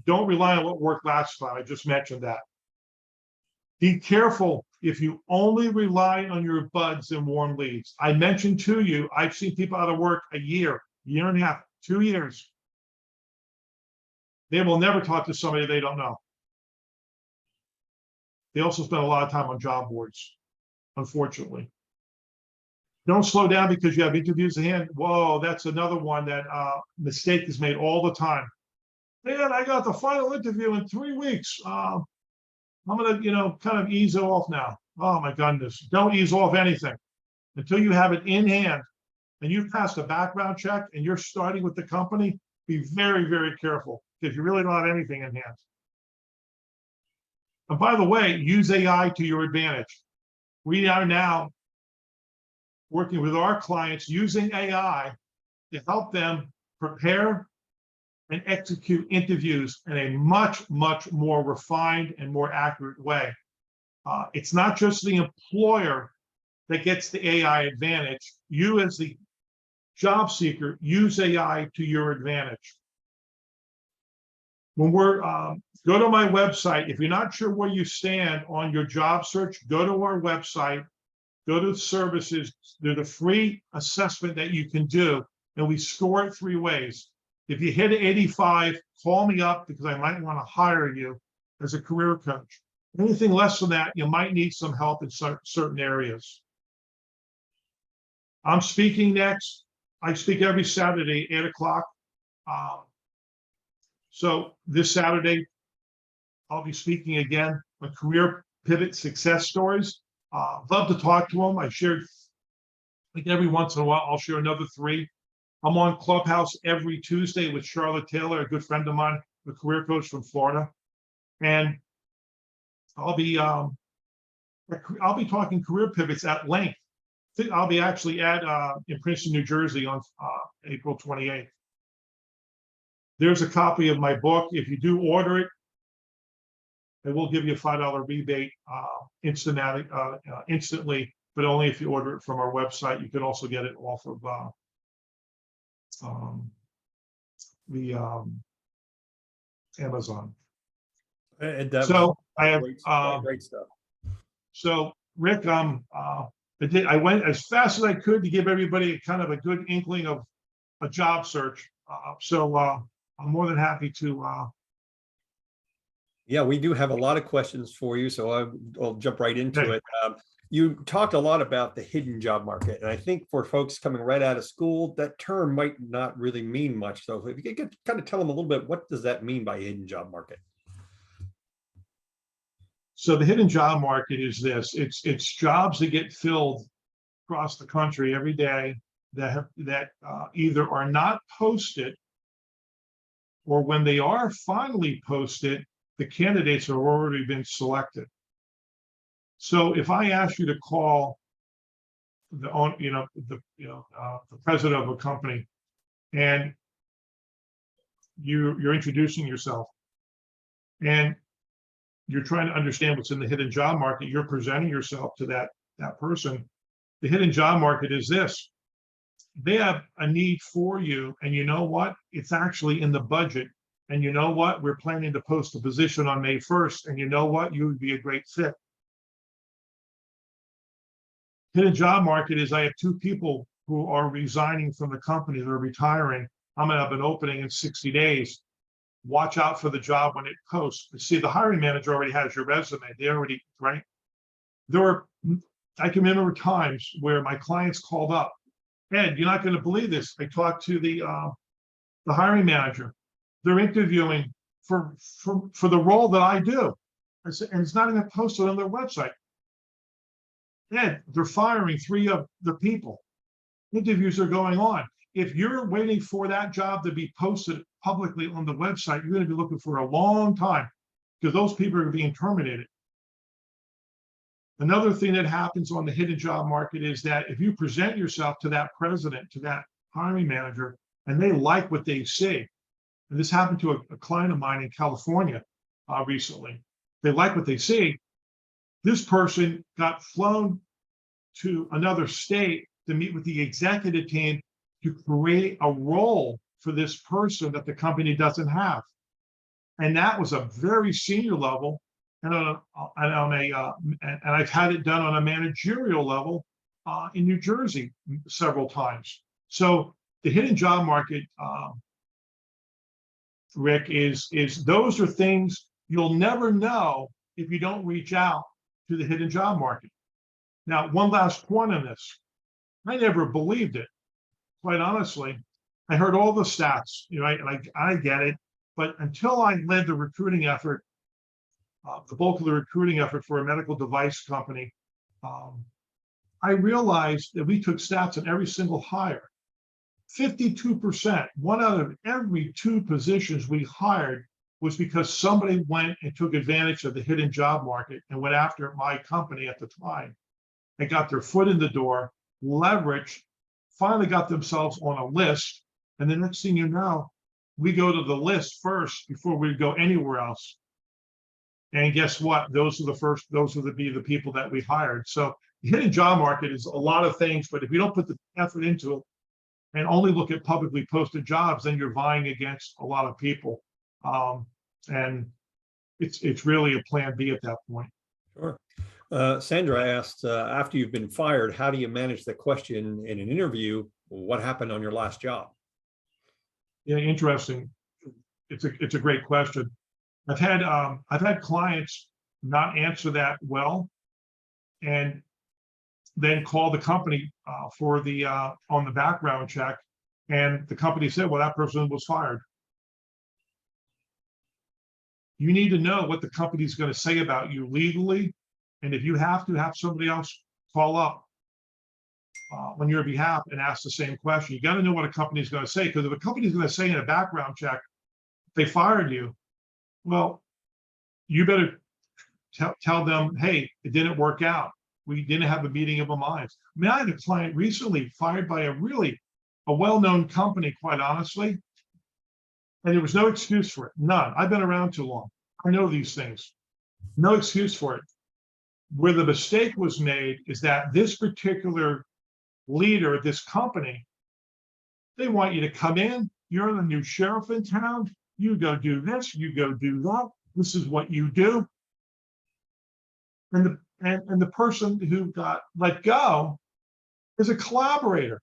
Don't rely on what worked last time. I just mentioned that. Be careful if you only rely on your buds and warm leads. I mentioned to you, I've seen people out of work a year and a half, 2 years. They will never talk to somebody they don't know. They also spend a lot of time on job boards, unfortunately. Don't slow down because you have interviews in hand. Whoa, that's another one that mistake is made all the time. Man, I got the final interview in 3 weeks. I'm gonna, kind of ease off now. Oh my goodness, don't ease off anything until you have it in hand and you've passed a background check and you're starting with the company. Be very, very careful because you really don't have anything in hand. And by the way, use AI to your advantage. We are now working with our clients using AI to help them prepare and execute interviews in a much, much more refined and more accurate way. It's not just the employer that gets the AI advantage. You as the job seeker, use AI to your advantage. When we're, go to my website. If you're not sure where you stand on your job search, go to our website, go to services. There's a free assessment that you can do, and we score it 3 ways. If you hit 85, call me up because I might want to hire you as a career coach. Anything less than that, you might need some help in certain areas. I'm speaking next. I speak every Saturday, 8 o'clock. So this Saturday, I'll be speaking again on career pivot success stories. Love to talk to them. I shared, like every once in a while, I'll share another 3. I'm on Clubhouse every Tuesday with Charlotte Taylor, a good friend of mine, a career coach from Florida. And I'll be talking career pivots at length. I'll be actually in Princeton, New Jersey on April 28th. There's a copy of my book. If you do order it, I will give you a $5 rebate instantly, but only if you order it from our website. You can also get it off of Amazon. And So I have great stuff. So Rick, I went as fast as I could to give everybody kind of a good inkling of a job search. I'm more than happy to. Yeah, we do have a lot of questions for you, so I'll jump right into Okay. it. You talked a lot about the hidden job market, and I think for folks coming right out of school, that term might not really mean much. So if you could kind of tell them a little bit, what does that mean by hidden job market? So the hidden job market is this: it's jobs that get filled across the country every day that either are not posted, or when they are finally posted, the candidates have already been selected. So if I ask you to call the president of a company, and you're introducing yourself, and you're trying to understand what's in the hidden job market, you're presenting yourself to that person. The hidden job market is this: they have a need for you, and you know what? It's actually in the budget. And you know what? We're planning to post a position on May 1st, and you know what? You would be a great fit. Hidden job market is I have 2 people who are resigning from the company. They're retiring. I'm going to have an opening in 60 days. Watch out for the job when it posts. See, the hiring manager already has your resume. They already, right? I can remember times where my clients called up. Ed, you're not going to believe this. I talked to the hiring manager. They're interviewing for the role that I do. I said, and it's not even posted on their website. Ed, they're firing 3 of the people. Interviews are going on. If you're waiting for that job to be posted publicly on the website, you're going to be looking for a long time because those people are being terminated. Another thing that happens on the hidden job market is that if you present yourself to that president, to that hiring manager, and they like what they see, and this happened to a client of mine in California recently, they like what they see, this person got flown to another state to meet with the executive team to create a role for this person that the company doesn't have. And that was a very senior level, and I've had it done on a managerial level in New Jersey several times. So the hidden job market, Rick, is those are things you'll never know if you don't reach out to the hidden job market. Now, one last point on this. I never believed it, quite honestly. I heard all the stats, and I get it, but until I led the recruiting effort, the bulk of the recruiting effort for a medical device company, I realized that we took stats on every single hire. 52%, one out of every two positions we hired was because somebody went and took advantage of the hidden job market and went after my company at the time. They got their foot in the door, leveraged, finally got themselves on a list. And the next thing you know, we go to the list first before we go anywhere else. And guess what? Those are the people that we hired. So the hidden job market is a lot of things, but if you don't put the effort into it and only look at publicly posted jobs, then you're vying against a lot of people. And it's really a plan B at that point. Sure. Sandra asked, after you've been fired, how do you manage the question in an interview? What happened on your last job? Yeah, interesting. It's a great question. I've had clients not answer that well, and then call the company for the on the background check, and the company said, well, that person was fired. You need to know what the company's going to say about you legally, and if you have to have somebody else call up on your behalf and ask the same question, you got to know what a company's going to say, because if a company's going to say in a background check they fired you, well, you better tell them, hey, it didn't work out. We didn't have a meeting of the minds. I mean, I had a client recently fired by a well-known company, quite honestly, and there was no excuse for it, none. I've been around too long. I know these things. No excuse for it. Where the mistake was made is that this particular leader of this company, they want you to come in, you're the new sheriff in town, you go do this, you go do that, this is what you do. And the person who got let go is a collaborator.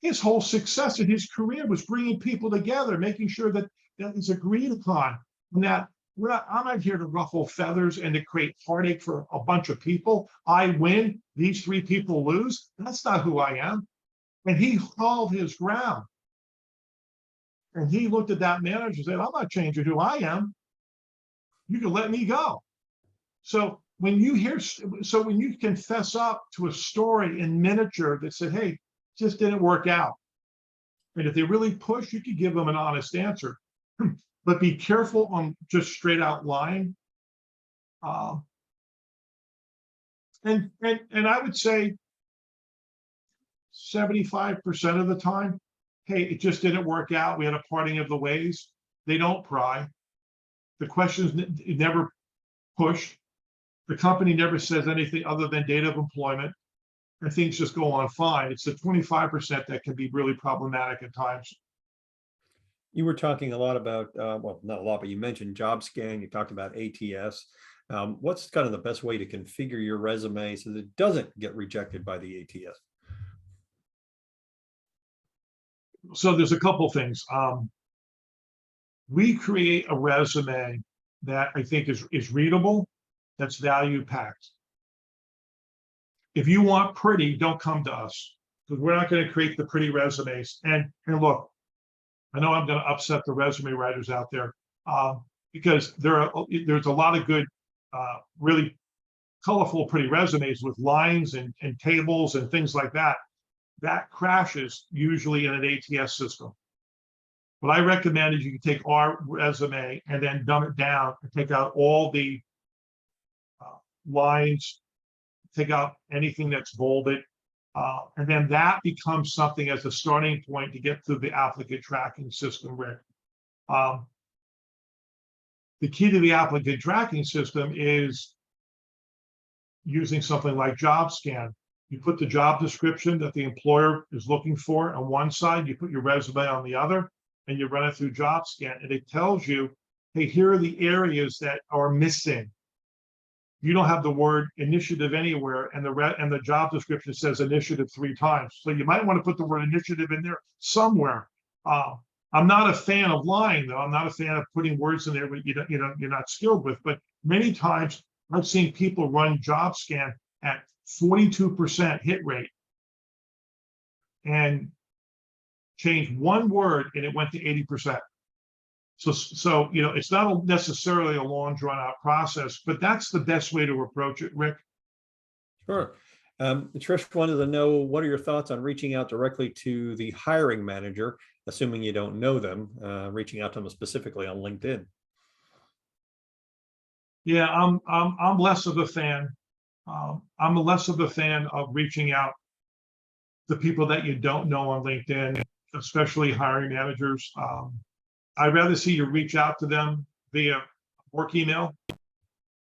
His whole success in his career was bringing people together, making sure that it's agreed upon, and that I'm not here to ruffle feathers and to create heartache for a bunch of people. I win, these three people lose. That's not who I am. And he held his ground. And he looked at that manager and said, I'm not changing who I am. You can let me go. So when you confess up to a story in miniature that said, hey, just didn't work out, and if they really push, you could give them an honest answer, but be careful on just straight out lying. And I would say 75% of the time, hey, it just didn't work out. We had a parting of the ways. They don't pry. The questions never push. The company never says anything other than date of employment, and things just go on fine. It's the 25% that can be really problematic at times. You were talking a lot about, well, not a lot, but you mentioned JobScan, you talked about ATS. What's kind of the best way to configure your resume so that it doesn't get rejected by the ATS? So there's a couple things. We create a resume that I think is readable, that's value packed. If you want pretty, don't come to us, because we're not going to create the pretty resumes. And look, I know I'm going to upset the resume writers out there, because there's a lot of good, really colorful, pretty resumes with lines and tables and things like that. That crashes usually in an ATS system. What I recommend is you can take our resume and then dumb it down and take out all the lines take out anything that's bolded. And then that becomes something as a starting point to get through the applicant tracking system, Rick. The key to the applicant tracking system is using something like JobScan. You put the job description that the employer is looking for on one side, you put your resume on the other, and you run it through JobScan, and it tells you, hey, here are the areas that are missing. You don't have the word initiative anywhere, and the job description says initiative 3 times. So you might want to put the word initiative in there somewhere. I'm not a fan of lying, though. I'm not a fan of putting words in there that you're not skilled with. But many times I've seen people run JobScan at 42% hit rate and change one word and it went to 80%. So it's not necessarily a long drawn out process, but that's the best way to approach it, Rick. Sure. Trish wanted to know, what are your thoughts on reaching out directly to the hiring manager, assuming you don't know them, reaching out to them specifically on LinkedIn? Yeah, I'm less of a fan. I'm less of a fan of reaching out to people that you don't know on LinkedIn, especially hiring managers. I'd rather see you reach out to them via work email,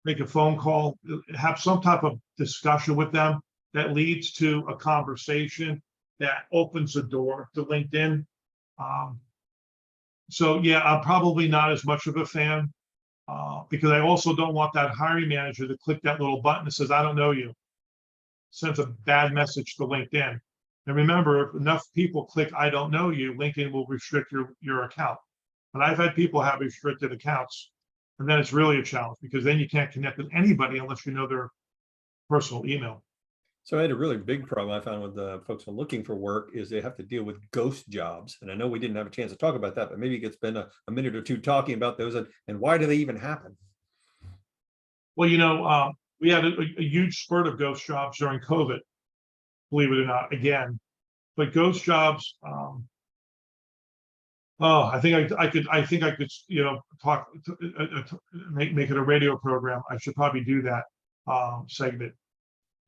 make a phone call, have some type of discussion with them that leads to a conversation that opens the door to LinkedIn. So yeah, I'm probably not as much of a fan because I also don't want that hiring manager to click that little button that says, I don't know you. Sends a bad message to LinkedIn. And remember, if enough people click, I don't know you, LinkedIn will restrict your account. And I've had people have restricted accounts, and then it's really a challenge because then you can't connect with anybody unless you know their personal email. So I had a really big problem I found with the folks who are looking for work is they have to deal with ghost jobs. And I know we didn't have a chance to talk about that, but maybe you could spend a minute or two talking about those and why do they even happen? Well, we had a huge spurt of ghost jobs during COVID, believe it or not, again. But ghost jobs, I think I could talk, make it a radio program. I should probably do that segment.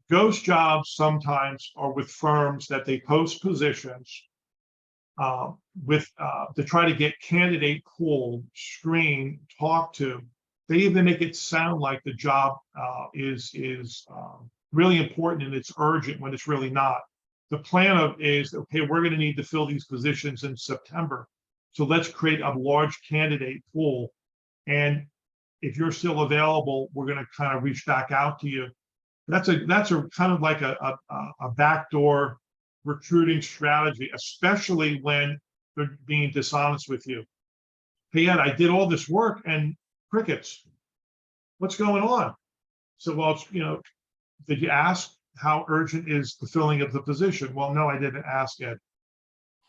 Ghost jobs sometimes are with firms that they post positions to try to get candidate pool, screen, talk to. They even make it sound like the job is really important and it's urgent when it's really not. The plan is, okay, we're going to need to fill these positions in September. So let's create a large candidate pool. And if you're still available, we're going to kind of reach back out to you. That's a kind of like a backdoor recruiting strategy, especially when they're being dishonest with you. Hey, Ed, I did all this work and crickets. What's going on? So, well, did you ask how urgent is the filling of the position? Well, no, I didn't ask, Ed.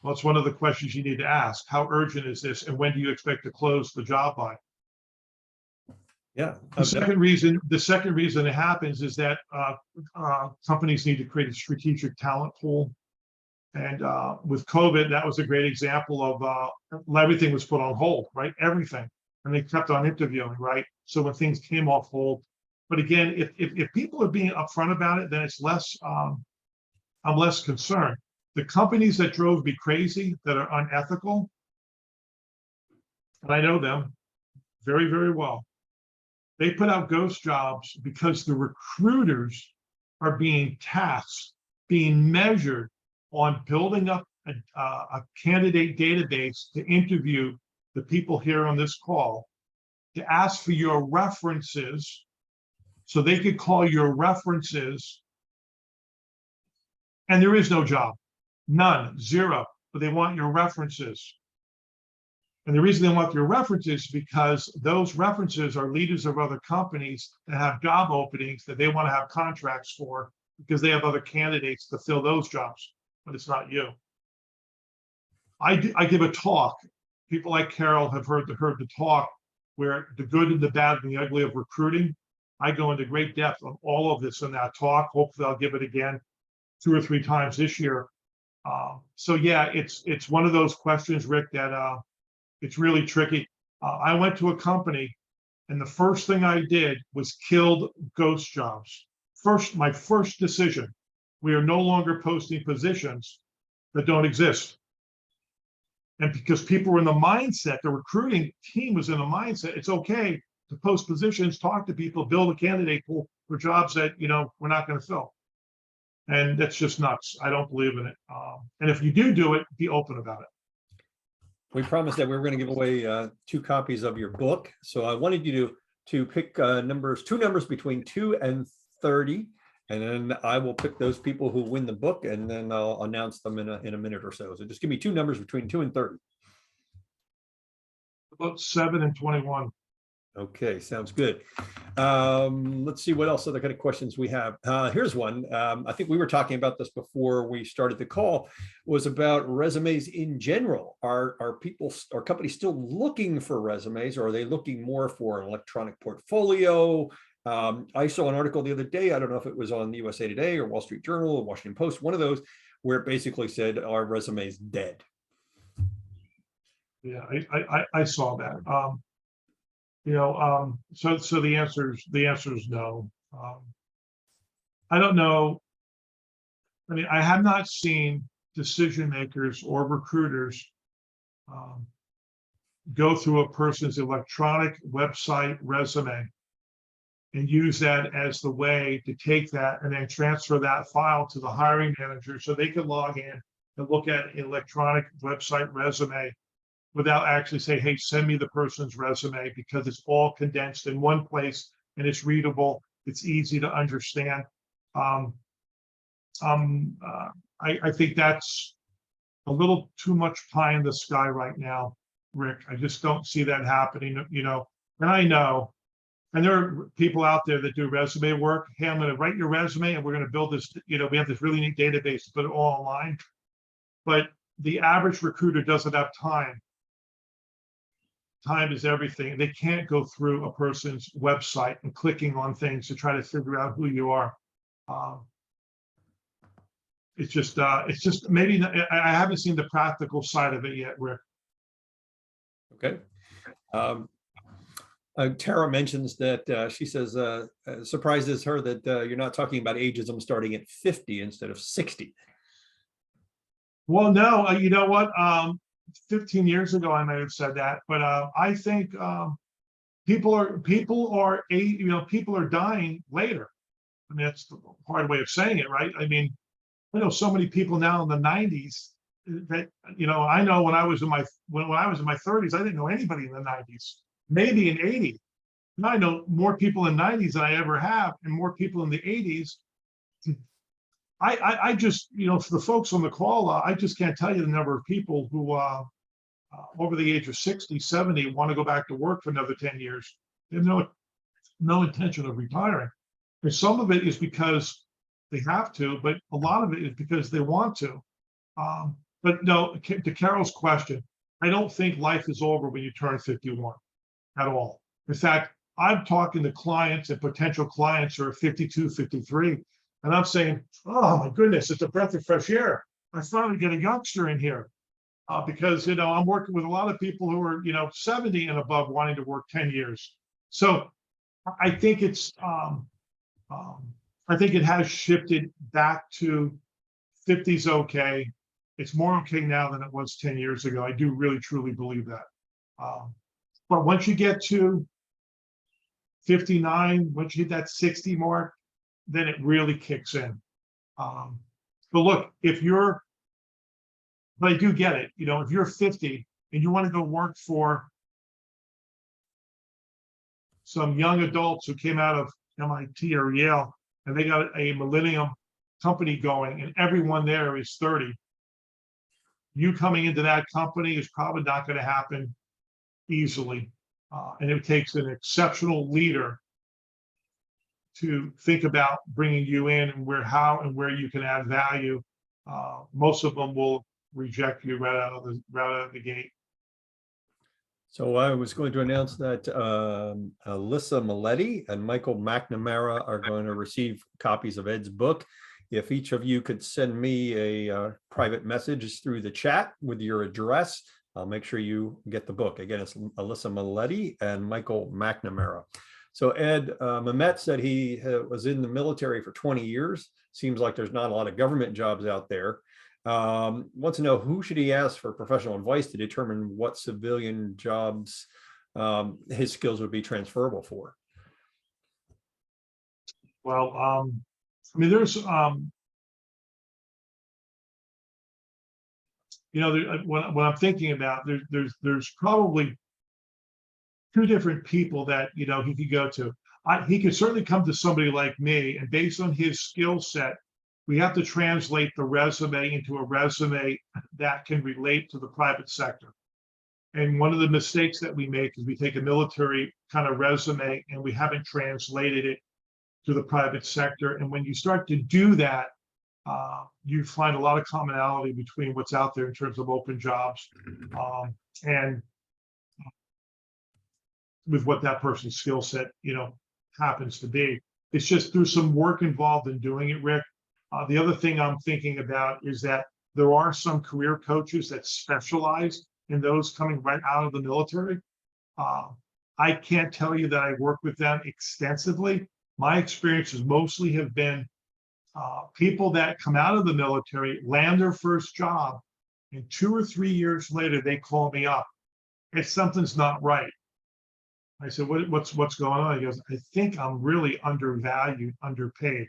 Well, it's one of the questions you need to ask. How urgent is this, and when do you expect to close the job by? Yeah. The second reason it happens is that companies need to create a strategic talent pool. And with COVID, that was a great example of everything was put on hold, right? Everything. And they kept on interviewing, right? So when things came off hold, but again, if people are being upfront about it, then it's less, I'm less concerned. The companies that drove me crazy, that are unethical, and I know them very, very well, they put out ghost jobs because the recruiters are being tasked, being measured on building up a candidate database to interview the people here on this call, to ask for your references so they could call your references. And there is no job, none, zero, but they want your references. And the reason they want your references is because those references are leaders of other companies that have job openings that they want to have contracts for because they have other candidates to fill those jobs, but it's not you. I give a talk. People like Carol have heard the talk where the good and the bad and the ugly of recruiting. I go into great depth on all of this in that talk. Hopefully I'll give it again 2 or 3 times this year. So yeah, it's one of those questions, Rick, that it's really tricky. I went to a company and the first thing I did was killed ghost jobs my first decision. We are no longer posting positions that don't exist. And because people were in the mindset, the recruiting team was in the mindset, it's okay to post positions, talk to people, build a candidate pool for jobs that, we're not going to fill. And that's just nuts. I don't believe in it. And if you do it, be open about it. We promised that we were going to give away 2 copies of your book. So I wanted you to pick two numbers between 2 and 30. And then I will pick those people who win the book, and then I'll announce them in a minute or so. So just give me 2 numbers between 2 and 30. About 7 and 21. Okay, sounds good. Let's see what else other kind of questions we have. Here's one. I think we were talking about this before we started the call, was about resumes in general. Are companies still looking for resumes, or are they looking more for an electronic portfolio? I saw an article the other day, I don't know if it was on USA Today or Wall Street Journal or Washington Post, one of those, where it basically said our resume is dead. Yeah, I saw that. So the answer is no. I don't know. I mean, I have not seen decision makers or recruiters go through a person's electronic website resume and use that as the way to take that and then transfer that file to the hiring manager so they can log in and look at an electronic website resume without actually saying, hey, send me the person's resume, because it's all condensed in one place and it's readable, it's easy to understand. I think that's a little too much pie in the sky right now, Rick. I just don't see that happening, and I know, and there are people out there that do resume work. Hey, I'm going to write your resume and we're going to build this, we have this really neat database to put it all online. But the average recruiter doesn't have time. Time is everything. They can't go through a person's website and clicking on things to try to figure out who you are. It's just maybe I haven't seen the practical side of it yet, Rick. Okay. Tara mentions that she says surprises her that you're not talking about ageism starting at 50 instead of 60. Well, no, you know what? 15 years ago, I might have said that, but I think people are dying later. I mean, that's the hard way of saying it, right? I mean, I know so many people now in the 90s that, I know when I was in my 30s, I didn't know anybody in the 90s, maybe in 80. Now I know more people in 90s than I ever have, and more people in the 80s. I just, for the folks on the call, I just can't tell you the number of people who over the age of 60, 70 want to go back to work for another 10 years. They have no intention of retiring. And some of it is because they have to, but a lot of it is because they want to. But no, to Carol's question, I don't think life is over when you turn 51 at all. In fact, I'm talking to clients and potential clients who are 52, 53, and I'm saying, oh my goodness, it's a breath of fresh air. I finally get a youngster in here because, I'm working with a lot of people who are, 70 and above wanting to work 10 years. So I think I think it has shifted back to 50's okay. It's more okay now than it was 10 years ago. I do really, truly believe that. But once you get to 59, once you hit that 60 mark, then it really kicks in. But look, but I do get it. If you're 50 and you want to go work for some young adults who came out of MIT or Yale, and they got a millennium company going, and everyone there is 30, you coming into that company is probably not going to happen easily. And it takes an exceptional leader to think about bringing you in and where you can add value. Most of them will reject you right out of the gate. So I was going to announce that Alyssa Maletti and Michael McNamara are going to receive copies of Ed's book. If each of you could send me a private message through the chat with your address, I'll make sure you get the book. Again, it's Alyssa Maletti and Michael McNamara. So Ed, Mehmet said he was in the military for 20 years. Seems like there's not a lot of government jobs out there. Wants to know, who should he ask for professional advice to determine what civilian jobs his skills would be transferable for? Well, I mean, there's, what I'm thinking about, there's probably two different people that, he could go to. He could certainly come to somebody like me, and based on his skill set, we have to translate the resume into a resume that can relate to the private sector. And one of the mistakes that we make is we take a military kind of resume and we haven't translated it to the private sector. And when you start to do that, you find a lot of commonality between what's out there in terms of open jobs, and with what that person's skill set, happens to be. It's just through some work involved in doing it, Rick. The other thing I'm thinking about is that there are some career coaches that specialize in those coming right out of the military. I can't tell you that I work with them extensively. My experiences mostly have been people that come out of the military, land their first job, and 2 or 3 years later, they call me up. If something's not right. I said, what's going on? He goes, I think I'm really undervalued, underpaid.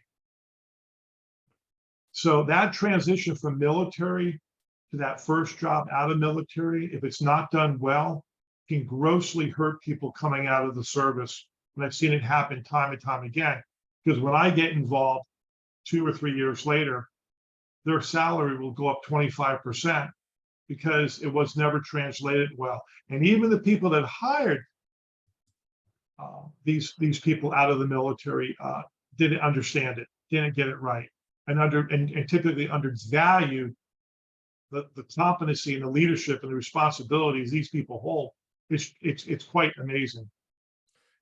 So that transition from military to that first job out of military, if it's not done well, can grossly hurt people coming out of the service. And I've seen it happen time and time again. Because when I get involved 2 or 3 years later, their salary will go up 25% because it was never translated well. And even the people that hired these people out of the military didn't understand it, didn't get it right, and typically undervalued the competency and the leadership and the responsibilities these people hold. It's quite amazing.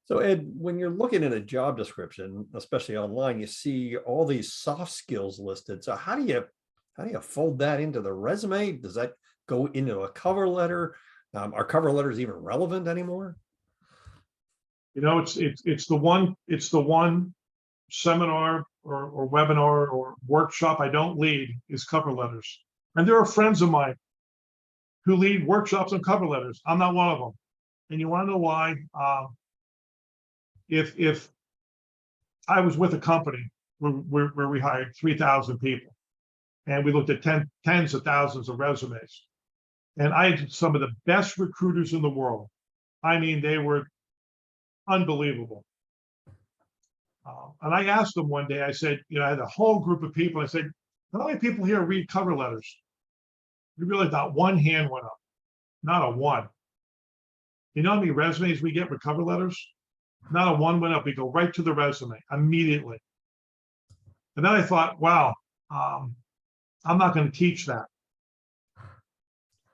So Ed, when you're looking at a job description, especially online, you see all these soft skills listed. So how do you fold that into the resume? Does that go into a cover letter? Are cover letters even relevant anymore? It's the one seminar or webinar or workshop I don't lead is cover letters. And there are friends of mine who lead workshops on cover letters. I'm not one of them. And you want to know why? If I was with a company where we hired 3,000 people and we looked at tens of thousands of resumes, and I had some of the best recruiters in the world. I mean, they were unbelievable. And I asked them one day, I said, I had a whole group of people. I said, how many people here read cover letters? We really not one hand went up, not a one. You know how many resumes we get with cover letters? Not a one went up. We go right to the resume immediately. And then I thought, wow, I'm not going to teach that,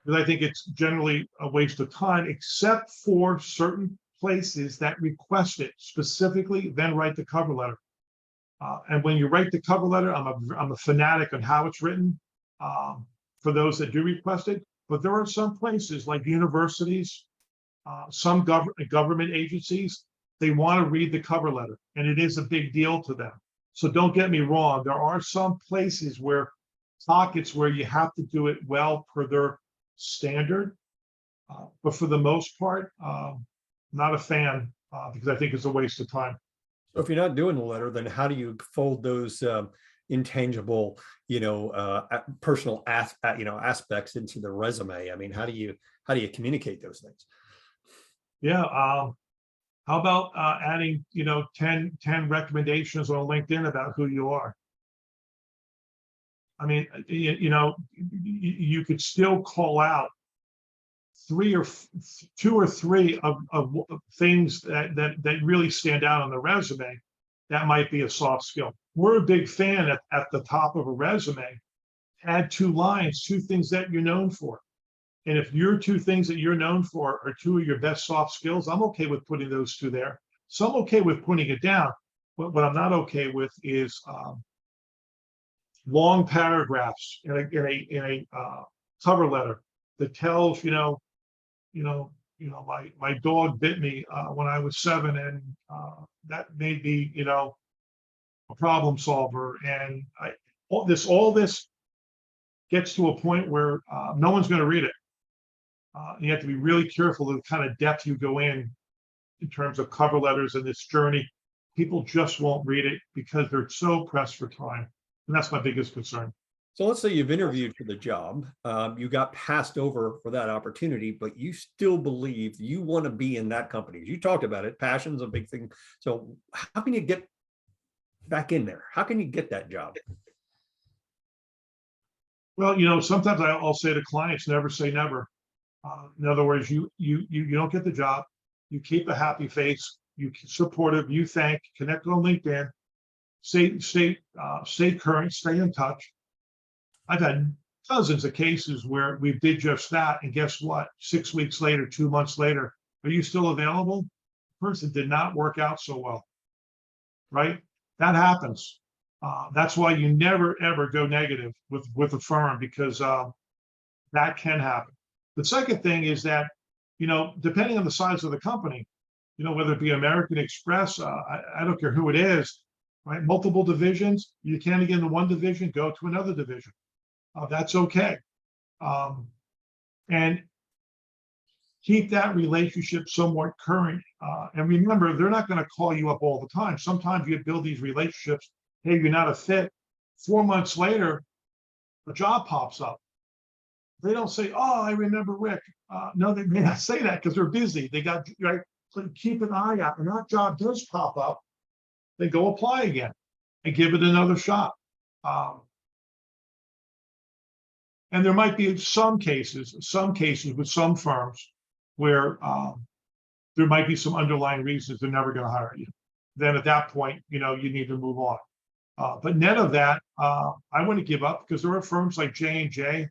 because I think it's generally a waste of time, except for certain places that request it specifically, then write the cover letter. And when you write the cover letter, I'm a fanatic on how it's written for those that do request it. But there are some places like universities, some government agencies, they want to read the cover letter, and it is a big deal to them. So don't get me wrong. There are some places where pockets where you have to do it well per their standard. But for the most part, not a fan because I think it's a waste of time. So if you're not doing the letter, then how do you fold those intangible, personal aspects into the resume? I mean, how do you communicate those things? Yeah. How about adding, 10 recommendations on LinkedIn about who you are? I mean, you could still call out 2 or 3 of things that really stand out on the resume. That might be a soft skill. We're a big fan at the top of a resume. Add 2 lines, 2 things that you're known for. And if your 2 things that you're known for are 2 of your best soft skills, I'm okay with putting those 2 there. So I'm okay with putting it down. What I'm not okay with is long paragraphs in a cover letter that tells, my dog bit me when I was 7, and that made me, a problem solver. And all this gets to a point where no one's going to read it. You have to be really careful of the kind of depth you go in terms of cover letters and this journey. People just won't read it because they're so pressed for time. And that's my biggest concern. So let's say you've interviewed for the job, you got passed over for that opportunity, but you still believe you want to be in that company. You talked about it, passion's a big thing. So how can you get back in there? How can you get that job? Well, sometimes I'll say to clients, never say never. In other words, you don't get the job, you keep a happy face, you supportive, you thank, connect on LinkedIn, stay current, stay in touch. I've had dozens of cases where we did just that, and guess what? 6 weeks later, 2 months later, are you still available? The person did not work out so well, right? That happens. That's why you never ever go negative with a firm, because that can happen. The second thing is that, depending on the size of the company, whether it be American Express, I don't care who it is, right? Multiple divisions, you can't get into one division, go to another division. That's okay. And keep that relationship somewhat current. And remember, they're not going to call you up all the time. Sometimes you build these relationships. Hey, you're not a fit. 4 months later, a job pops up. They don't say, "Oh, I remember Rick." No, they may not say that because they're busy. They got, right. So keep an eye out. When that job does pop up, they go apply again and give it another shot. And there might be some cases with some firms where there might be some underlying reasons they're never going to hire you. Then at that point, you need to move on. But net of that, I want to give up, because there are firms like J&J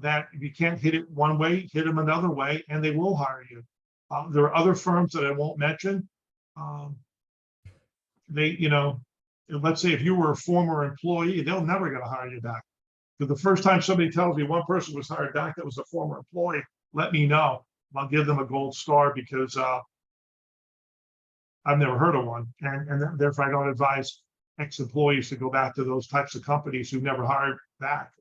that if you can't hit it one way, hit them another way, and they will hire you. There are other firms that I won't mention. Let's say if you were a former employee, they're never going to hire you back. Because the first time somebody tells me one person was hired back that was a former employee, let me know. I'll give them a gold star, because I've never heard of one. And therefore, I don't advise ex-employees to go back to those types of companies who never hired back.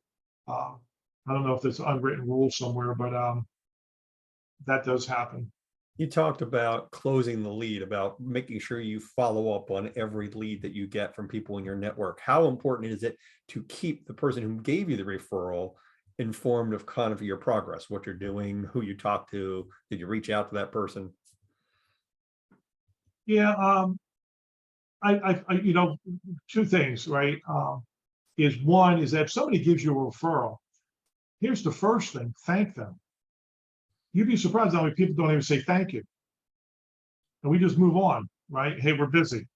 I don't know if there's an unwritten rule somewhere, but that does happen. You talked about closing the lead, about making sure you follow up on every lead that you get from people in your network. How important is it to keep the person who gave you the referral informed of kind of your progress, what you're doing, who you talked to? Did you reach out to that person? Yeah, I two things, right? Is one is that if somebody gives you a referral, here's the first thing: thank them. You'd be surprised how many people don't even say thank you. And we just move on, right? Hey, we're busy.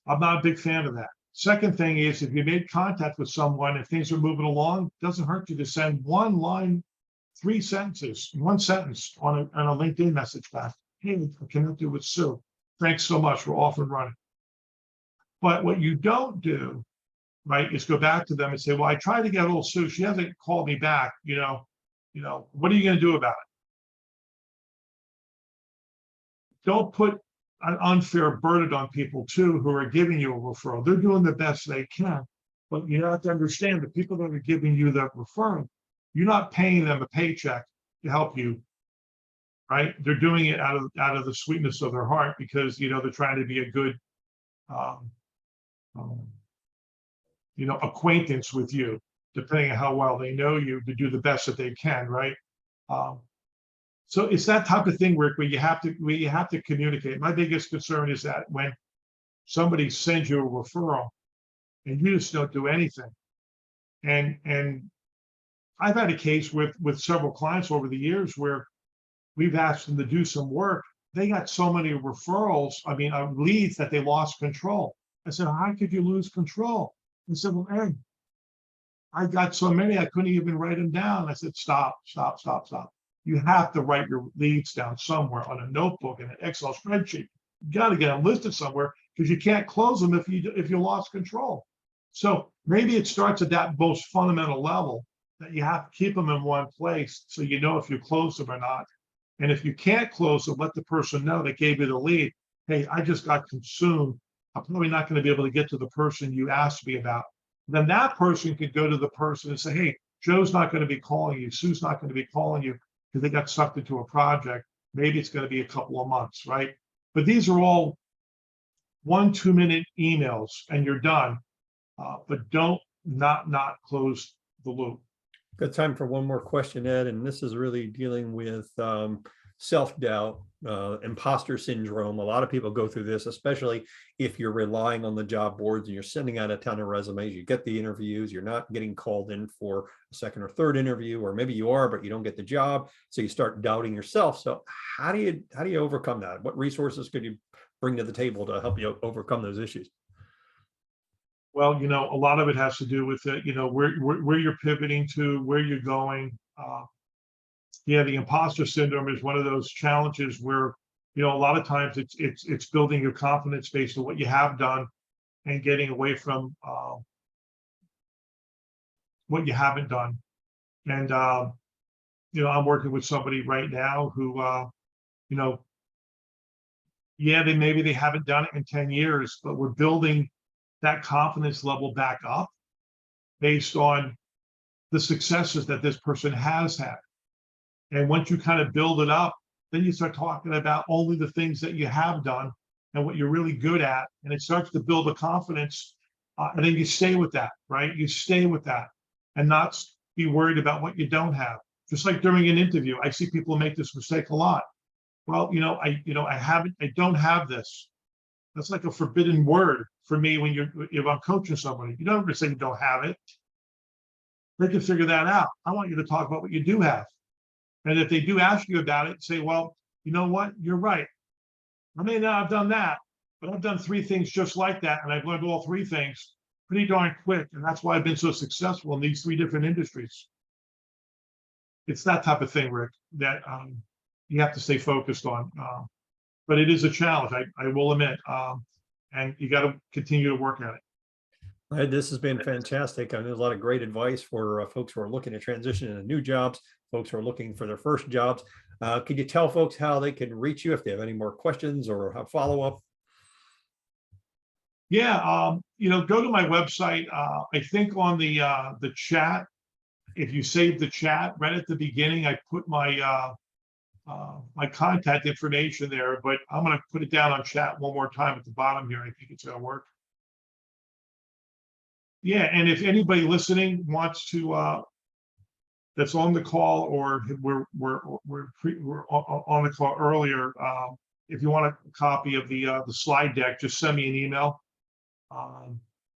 I'm not a big fan of that. Second thing is, if you made contact with someone, if things are moving along, it doesn't hurt you to send one line, 3 sentences, one sentence on a LinkedIn message back. Hey, I connected with Sue. Thanks so much. We're off and running. But what you don't do, right, is go back to them and say, well, I tried to get old Sue. She hasn't called me back. What are you going to do about it? Don't put an unfair burden on people too who are giving you a referral. They're doing the best they can, but you have to understand the people that are giving you that referral, you're not paying them a paycheck to help you, right? They're doing it out of the sweetness of their heart, because they're trying to be a good acquaintance with you, depending on how well they know you, to do the best that they can, right? So it's that type of thing, Rick, where you have to communicate. My biggest concern is that when somebody sends you a referral and you just don't do anything. And I've had a case with several clients over the years where we've asked them to do some work. They got so many referrals, leads, that they lost control. I said, how could you lose control? He said, well, hey, I got so many, I couldn't even write them down. I said, stop. You have to write your leads down somewhere on a notebook and an Excel spreadsheet. You got to get them listed somewhere, because you can't close them if you lost control. So maybe it starts at that most fundamental level, that you have to keep them in one place so you know if you close them or not. And if you can't close it, let the person know that gave you the lead. Hey, I just got consumed. I'm probably not going to be able to get to the person you asked me about. Then that person could go to the person and say, hey, Joe's not going to be calling you. Sue's not going to be calling you because they got sucked into a project. Maybe it's going to be a couple of months, right? But these are all 1-2 minute emails and you're done. But don't not close the loop. Good time for one more question, Ed, and this is really dealing with self-doubt, imposter syndrome. A lot of people go through this, especially if you're relying on the job boards and you're sending out a ton of resumes. You get the interviews, you're not getting called in for a second or third interview, or maybe you are, but you don't get the job. So you start doubting yourself. So how do you overcome that? What resources could you bring to the table to help you overcome those issues? Well, a lot of it has to do with it, where you're pivoting to, where you're going. Yeah, the imposter syndrome is one of those challenges where, a lot of times it's building your confidence based on what you have done and getting away from what you haven't done. And I'm working with somebody right now who, yeah, maybe they haven't done it in 10 years, but we're building that confidence level back up based on the successes that this person has had. And once you kind of build it up, then you start talking about only the things that you have done and what you're really good at. And it starts to build a confidence. And then you stay with that, right? You stay with that and not be worried about what you don't have. Just like during an interview, I see people make this mistake a lot. Well, I don't have this. That's like a forbidden word for me if I'm coaching somebody. You don't ever say you don't have it. They can figure that out. I want you to talk about what you do have. And if they do ask you about it, say, well, you know what? You're right. I may not have done that, but I've done 3 things just like that. And I've learned all 3 things pretty darn quick. And that's why I've been so successful in these 3 different industries. It's that type of thing, Rick, that you have to stay focused on. But it is a challenge, I will admit, and you got to continue to work at it. Ed, this has been fantastic. I know there's a lot of great advice for folks who are looking to transition into new jobs, folks who are looking for their first jobs. Could you tell folks how they can reach you if they have any more questions or have follow-up? Yeah, go to my website. I think on the chat, if you save the chat right at the beginning, I put my contact information there, but I'm going to put it down on chat one more time at the bottom here. I think it's going to work. Yeah, and if anybody listening wants to, that's on the call, or we're on the call earlier, if you want a copy of the slide deck, just send me an email,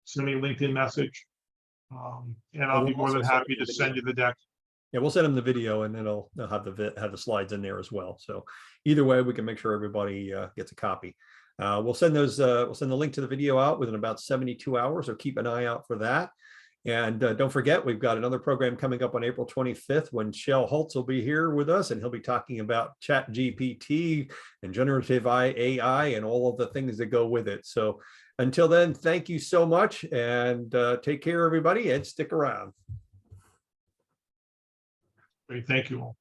send me a LinkedIn message, and I'll be more than happy to send you the deck. Yeah, we'll send them the video, and then they'll have the slides in there as well. So either way, we can make sure everybody gets a copy. We'll send the link to the video out within about 72 hours. So keep an eye out for that. And don't forget, we've got another program coming up on April 25th when Shel Holtz will be here with us, and he'll be talking about ChatGPT and generative AI and all of the things that go with it. So until then, thank you so much, and take care, everybody, and stick around. Great, thank you all.